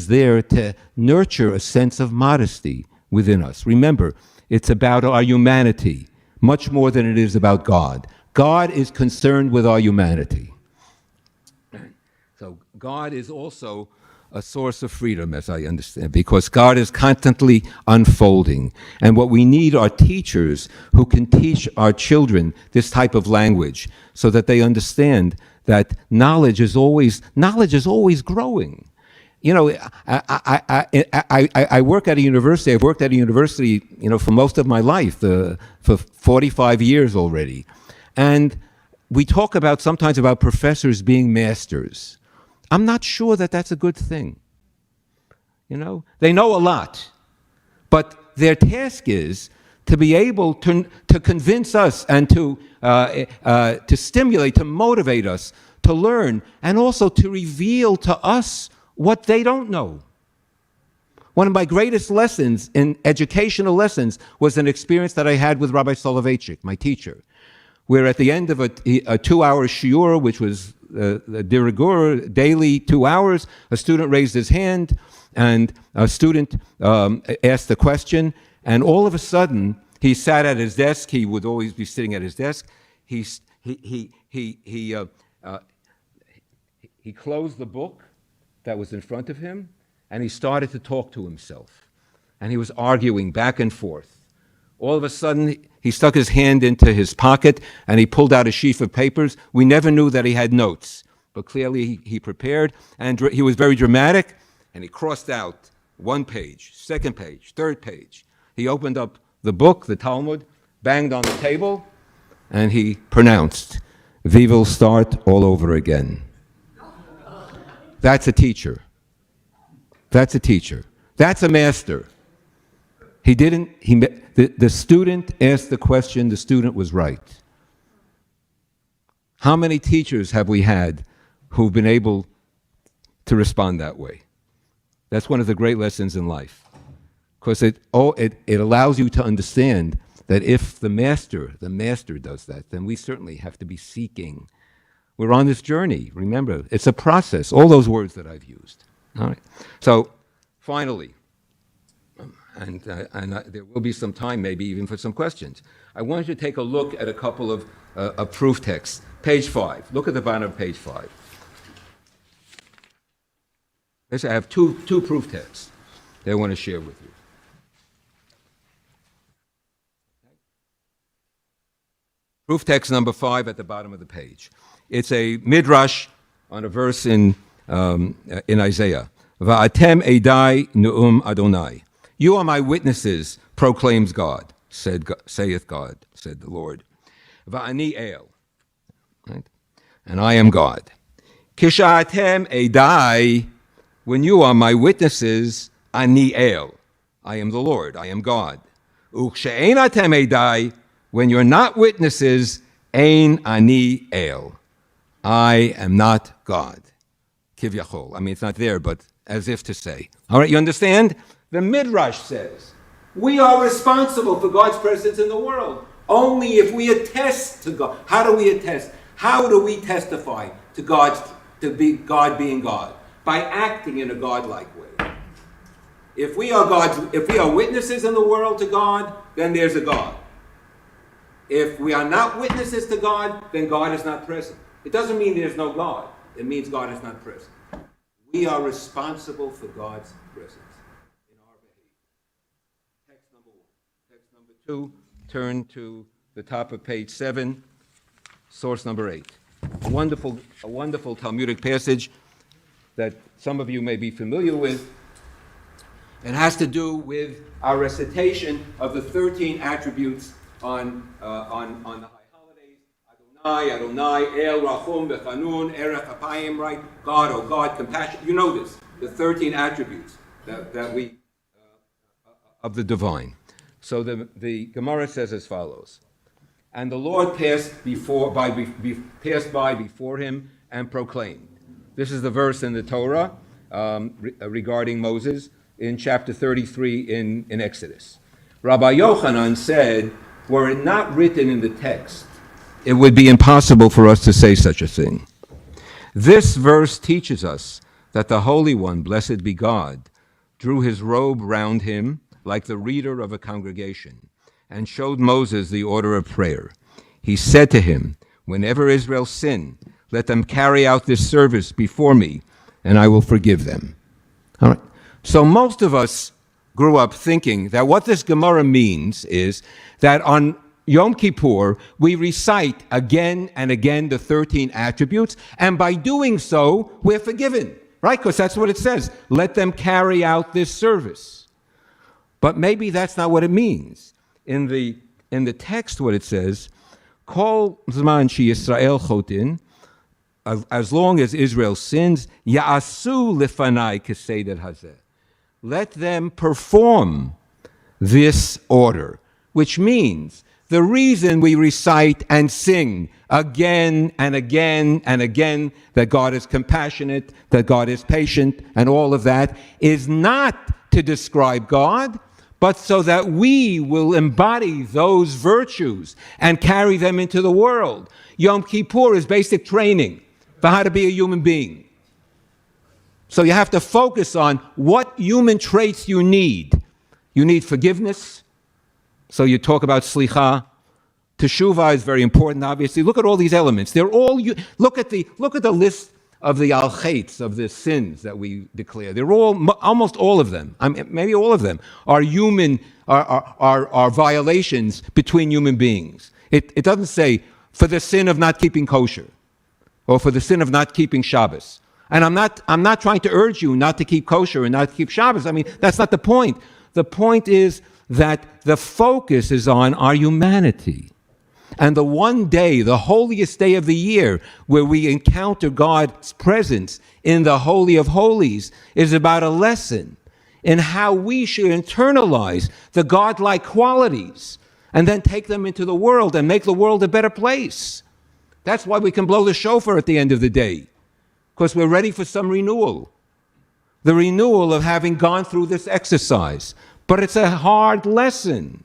there to nurture a sense of modesty within us. Remember, it's about our humanity, much more than it is about God. God is concerned with our humanity. So God is also a source of freedom, as I understand, because God is constantly unfolding. And what we need are teachers who can teach our children this type of language so that they understand that knowledge is always growing. You know, I work at a university. I've worked at a university, for most of my life, for 45 years already. And we talk sometimes about professors being masters. I'm not sure that that's a good thing. They know a lot, but their task is to be able to convince us and to stimulate, to motivate us to learn, and also to reveal to us what they don't know. One of my greatest lessons in educational lessons was an experience that I had with Rabbi Soloveitchik, my teacher, where at the end of a 2-hour shiur, which was the de rigueur, daily 2 hours, a student raised his hand, and a student asked a question, and all of a sudden, He sat at his desk. He would always be sitting at his desk. He closed the book that was in front of him, and he started to talk to himself. And he was arguing back and forth. All of a sudden, he stuck his hand into his pocket, and he pulled out a sheaf of papers. We never knew that he had notes, but clearly he prepared, and he was very dramatic, and he crossed out one page, second page, third page. He opened up the book, the Talmud, banged on the table, and he pronounced, "We will start all over again." That's a teacher. That's a teacher. That's a master. The student asked the question, the student was right. How many teachers have we had who've been able to respond that way? That's one of the great lessons in life. Because it allows you to understand that if the master does that, then we certainly have to be seeking. We're on this journey, remember, it's a process, all those words that I've used. All right. So, finally, and there will be some time maybe even for some questions, I want you to take a look at a couple of proof texts. Page 5. Look at the bottom of page 5. I have two proof texts that I want to share with you. Proof text number 5 at the bottom of the page. It's a midrash on a verse in Isaiah. Va'atem edai nu'um Adonai. You are my witnesses, proclaims God, saith God, said the Lord. Va'ani el, right? And I am God. Kisha'atem edai, when you are my witnesses, ani el, I am the Lord, I am God. Ukshe'enatem edai, when you're not witnesses, ein ani el, I am not God. Kivyachol. I mean, it's not there, but as if to say. All right, you understand? The Midrash says, we are responsible for God's presence in the world only if we attest to God. How do we attest? How do we testify to God being God? By acting in a godlike way. If we are witnesses in the world to God, then there's a God. If we are not witnesses to God, then God is not present. It doesn't mean there's no God. It means God is not present. We are responsible for God's presence in our behavior. Text number 1. Text number 2, turn to the top of page 7, source number 8. A wonderful Talmudic passage that some of you may be familiar with. It has to do with our recitation of the 13 attributes on the high holidays. Adonai, El, Rachum, Bechanun, Erech, Apayim, right? God, oh God, compassion. You know this. The 13 attributes that we of the divine. So the Gemara says as follows: and the Lord passed by before him and proclaimed. This is the verse in the Torah regarding Moses in chapter 33 in Exodus. Rabbi Yochanan said, were it not written in the text, it would be impossible for us to say such a thing. This verse teaches us that the Holy One, blessed be God, drew his robe round him like the reader of a congregation and showed Moses the order of prayer. He said to him, whenever Israel sin, let them carry out this service before me, and I will forgive them. All right. So most of us grew up thinking that what this Gemara means is that on Yom Kippur, we recite again and again the 13 attributes, and by doing so, we're forgiven, right? Because that's what it says. Let them carry out this service. But maybe that's not what it means. In the text, what it says, Kol zman shi Yisrael chotin, as long as Israel sins, ya'asu lifanai keseder hazeh. Let them perform this order, which means the reason we recite and sing again and again and again that God is compassionate, that God is patient, and all of that is not to describe God, but so that we will embody those virtues and carry them into the world. Yom Kippur is basic training for how to be a human being. So you have to focus on what human traits you need. You need forgiveness, So you talk about slicha. Teshuvah is very important, obviously. Look at all these elements. They're all, look at the list of the al-khaits, of the sins that we declare. They're all, almost all of them, maybe all of them, are violations between human beings. It doesn't say for the sin of not keeping kosher or for the sin of not keeping Shabbos. And I'm not trying to urge you not to keep kosher and not to keep Shabbos. I mean, that's not the point. The point is that the focus is on our humanity. And the one day, the holiest day of the year, where we encounter God's presence in the Holy of Holies, is about a lesson in how we should internalize the godlike qualities and then take them into the world and make the world a better place. That's why we can blow the shofar at the end of the day, because we're ready for some renewal. The renewal of having gone through this exercise. But it's a hard lesson,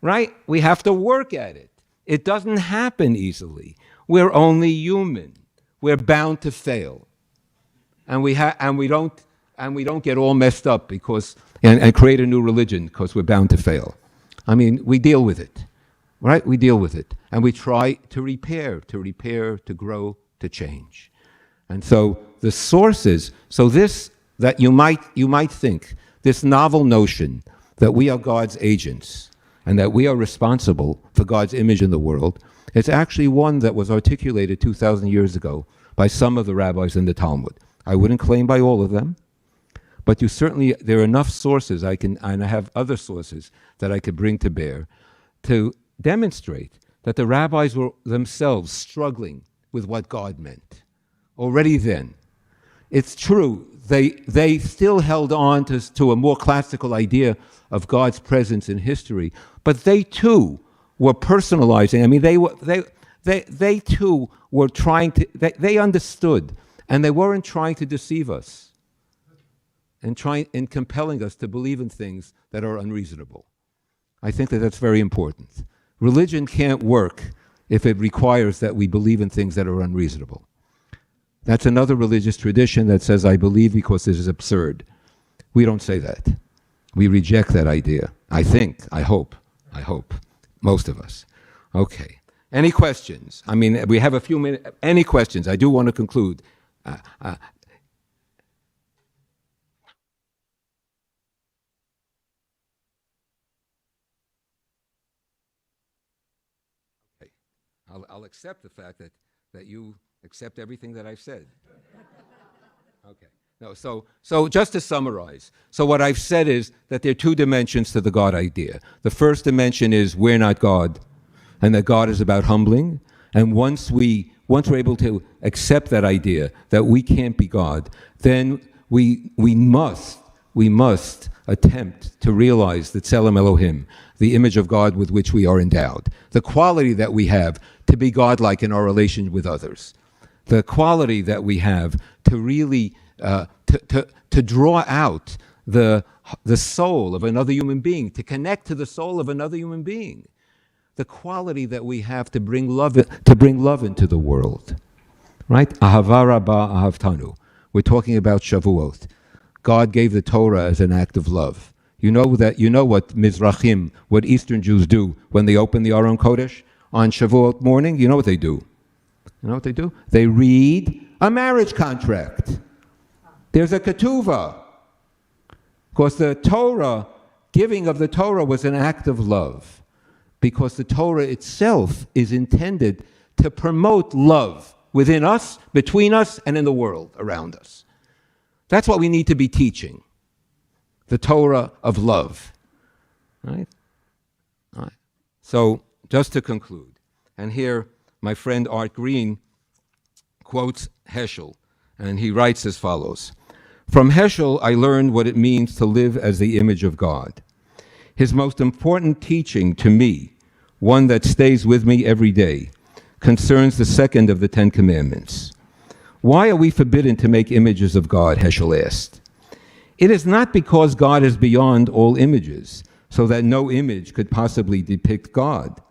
right? We have to work at it. It doesn't happen easily. We're only human. We're bound to fail, and we don't get all messed up because and create a new religion because we're bound to fail. I mean, we deal with it, right? We deal with it, and we try to repair, to grow, to change. And so the sources. So this that you might think this novel notion that we are God's agents and that we are responsible for God's image in the world, it's actually one that was articulated 2,000 years ago by some of the rabbis in the Talmud. I wouldn't claim by all of them, but there are enough sources and I have other sources that I could bring to bear to demonstrate that the rabbis were themselves struggling with what God meant already then. It's true, they still held on to a more classical idea of God's presence in history, but they too were personalizing. I mean, they too were trying to, they understood, and they weren't trying to deceive us and compelling us to believe in things that are unreasonable. I think that that's very important. Religion can't work if it requires that we believe in things that are unreasonable. That's another religious tradition that says, I believe because this is absurd. We don't say that. We reject that idea. I hope, most of us. Okay. Any questions? I mean, we have a few minutes. Any questions? I do want to conclude. Okay. I'll accept the fact that you accept everything that I've said. Okay. No, so just to summarize, so what I've said is that there are two dimensions to the God idea. The first dimension is we're not God, and that God is about humbling. And once we're able to accept that idea that we can't be God, then we must attempt to realize the Tselem Elohim, the image of God with which we are endowed, the quality that we have to be godlike in our relation with others, the quality that we have to really to draw out the soul of another human being, to connect to the soul of another human being, the quality that we have to bring love into the world, right? Ahava rabba ahavtanu. We're talking about Shavuot. God gave the Torah as an act of love. You know what Mizrachim, what Eastern Jews do when they open the Aron Kodesh on Shavuot morning? You know what they do? You know what they do? They read a marriage contract. There's a ketuvah. Because the Torah, giving of the Torah was an act of love. Because the Torah itself is intended to promote love within us, between us, and in the world around us. That's what we need to be teaching. The Torah of love. Right? All right. So, just to conclude, and here my friend Art Green quotes Heschel, and he writes as follows. From Heschel, I learned what it means to live as the image of God. His most important teaching to me, one that stays with me every day, concerns the second of the Ten Commandments. Why are we forbidden to make images of God, Heschel asked. It is not because God is beyond all images, so that no image could possibly depict God.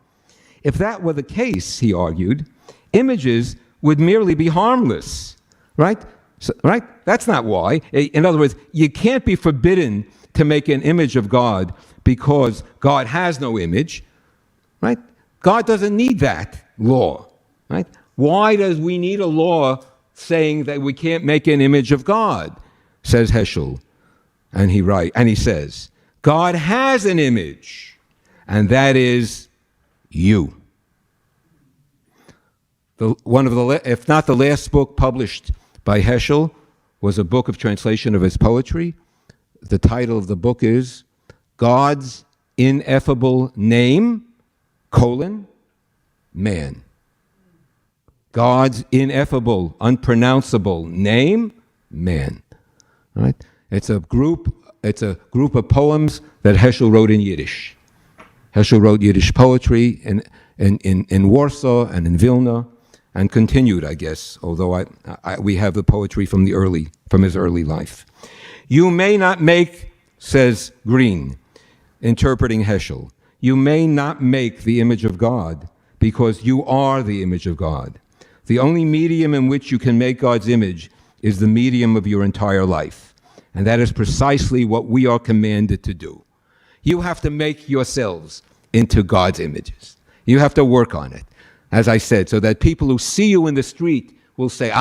If that were the case, he argued, images would merely be harmless, right? Right? That's not why. In other words, you can't be forbidden to make an image of God because God has no image, right? God doesn't need that law, right? Why does we need a law saying that we can't make an image of God? Says Heschel. And he says, God has an image, and that is you. One of the, if not the last book published by Heschel, was a book of translation of his poetry. The title of the book is God's Ineffable Name, Man. God's ineffable, unpronounceable name, man. All right? It's a group of poems that Heschel wrote in Yiddish. Heschel wrote Yiddish poetry in Warsaw and in Vilna, and continued, I guess, although we have the poetry from his early life. You may not make, says Green, interpreting Heschel, you may not make the image of God because you are the image of God. The only medium in which you can make God's image is the medium of your entire life. And that is precisely what we are commanded to do. You have to make yourselves into God's images. You have to work on it, as I said, so that people who see you in the street will say,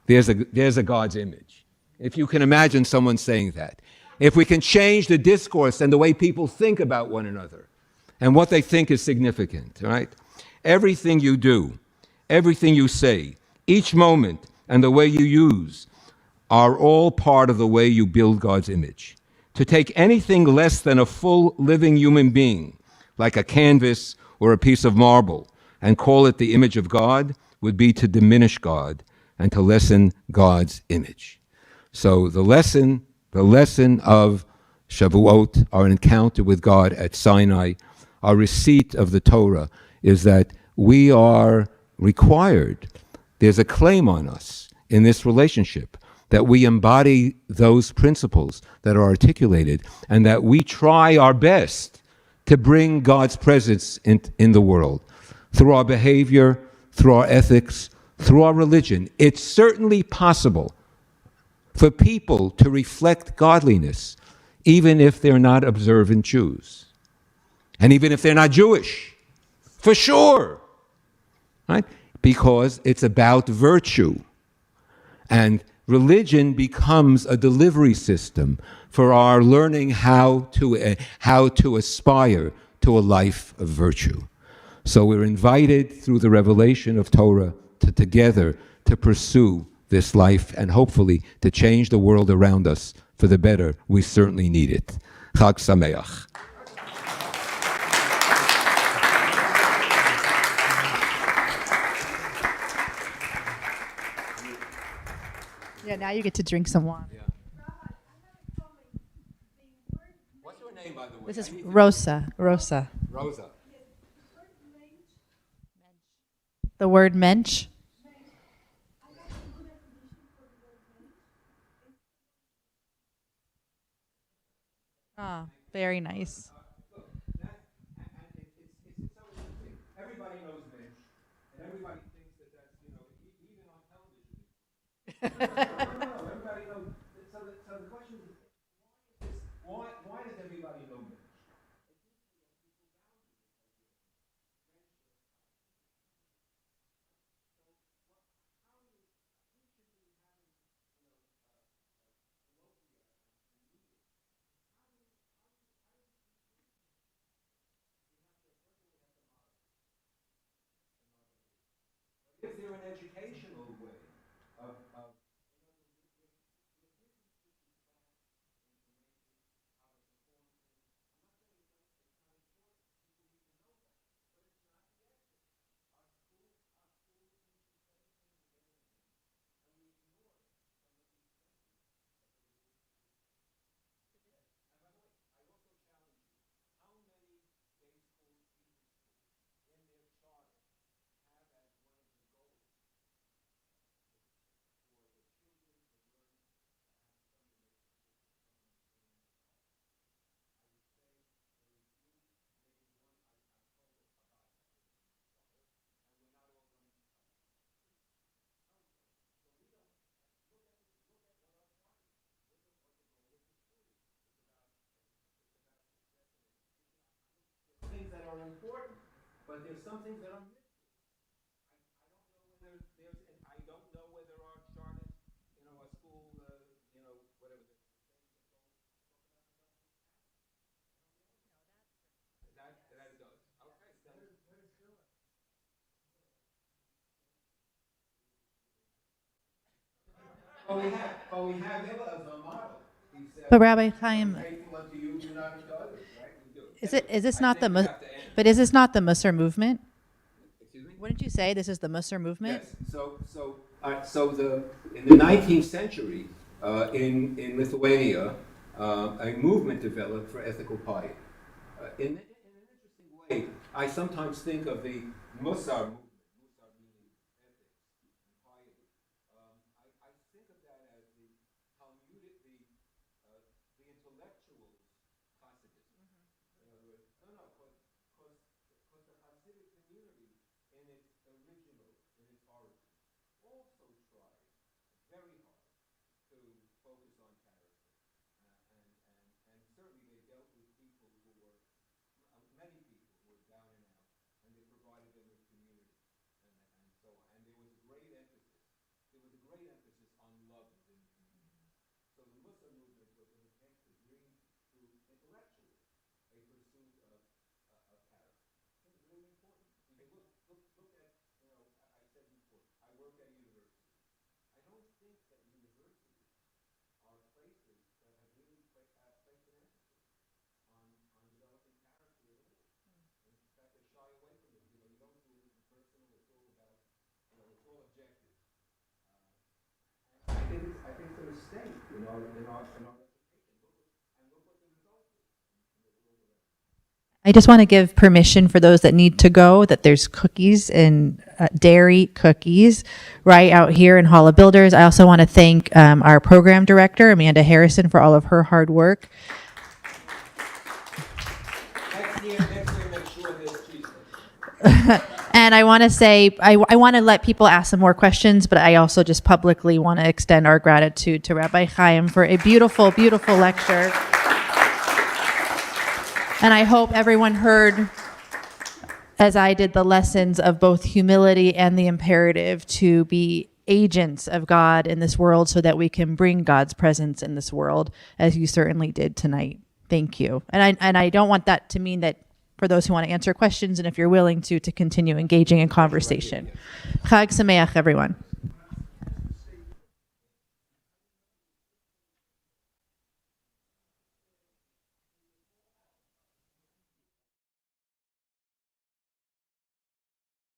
there's a God's image. If you can imagine someone saying that. If we can change the discourse and the way people think about one another and what they think is significant, right? Everything you do, everything you say, each moment and the way you use are all part of the way you build God's image. To take anything less than a full living human being, like a canvas or a piece of marble, and call it the image of God would be to diminish God and to lessen God's image. So the lesson of Shavuot, our encounter with God at Sinai, our receipt of the Torah, is that we are required, there's a claim on us in this relationship, that we embody those principles that are articulated and that we try our best to bring God's presence in the world through our behavior, through our ethics, through our religion. It's certainly possible for people to reflect godliness even if they're not observant Jews and even if they're not Jewish, for sure, right? Because it's about virtue. And religion becomes a delivery system for our learning how to aspire to a life of virtue. So we're invited through the revelation of Torah together to pursue this life and hopefully to change the world around us for the better. We certainly need it. Chag Sameach. Yeah, now you get to drink some wine. Yeah. What's your name, by the way? This is Rosa. Rosa. The word mensch. Ah, very nice. Everybody knows Mensch, and everybody thinks that's, even on television. No, everybody knows. So the question is, why does everybody know Mensch? Is there an educational way of but there's some things that I'm missing. I don't know whether our chart is, our school, whatever. That does. Okay. But we have Hillel as our model. He said, But Rabbi Chaim, faithful unto you, do not unto others, right? We do. is this I not think the we have to end. but is this not the Musar movement? Excuse me? Wouldn't you say this is the Musar movement? Yes. So in the 19th century, in Lithuania, a movement developed for ethical piety. In an interesting way, I sometimes think of the Musar movement. Musar meaning ethics and piety. I think of that as the Talmudic, the intellectuals' Hasidism. In other words, because the Hasidic community, in its origin, also tried very hard to focus on character, and certainly they dealt with people who were many people who were down and out, and they provided them with community and so on. And there was a great emphasis. On love within the community. So the Muslim movement was an attempt to bring to intellectuals a pursuit of character. It's really important. Because look at, I said before, I work at a university. I don't think that universities are places that have really placed an emphasis on developing character at all. In fact, they shy away from it. You don't do anything personal. It's all about, it's all objective. I think it's a mistake in our education. Look what the result is in the world around. I just want to give permission for those that need to go that there's cookies and dairy cookies right out here in Hall of Builders. I also want to thank our program director, Amanda Harrison, for all of her hard work. Next year, make sure there's cheese. And I want to say, I want to let people ask some more questions, but I also just publicly want to extend our gratitude to Rabbi Chaim for a beautiful, beautiful lecture. And I hope everyone heard, as I did, the lessons of both humility and the imperative to be agents of God in this world so that we can bring God's presence in this world, as you certainly did tonight. Thank you. And I don't want that to mean that for those who want to answer questions, and if you're willing to continue engaging in conversation. Chag Sameach, everyone.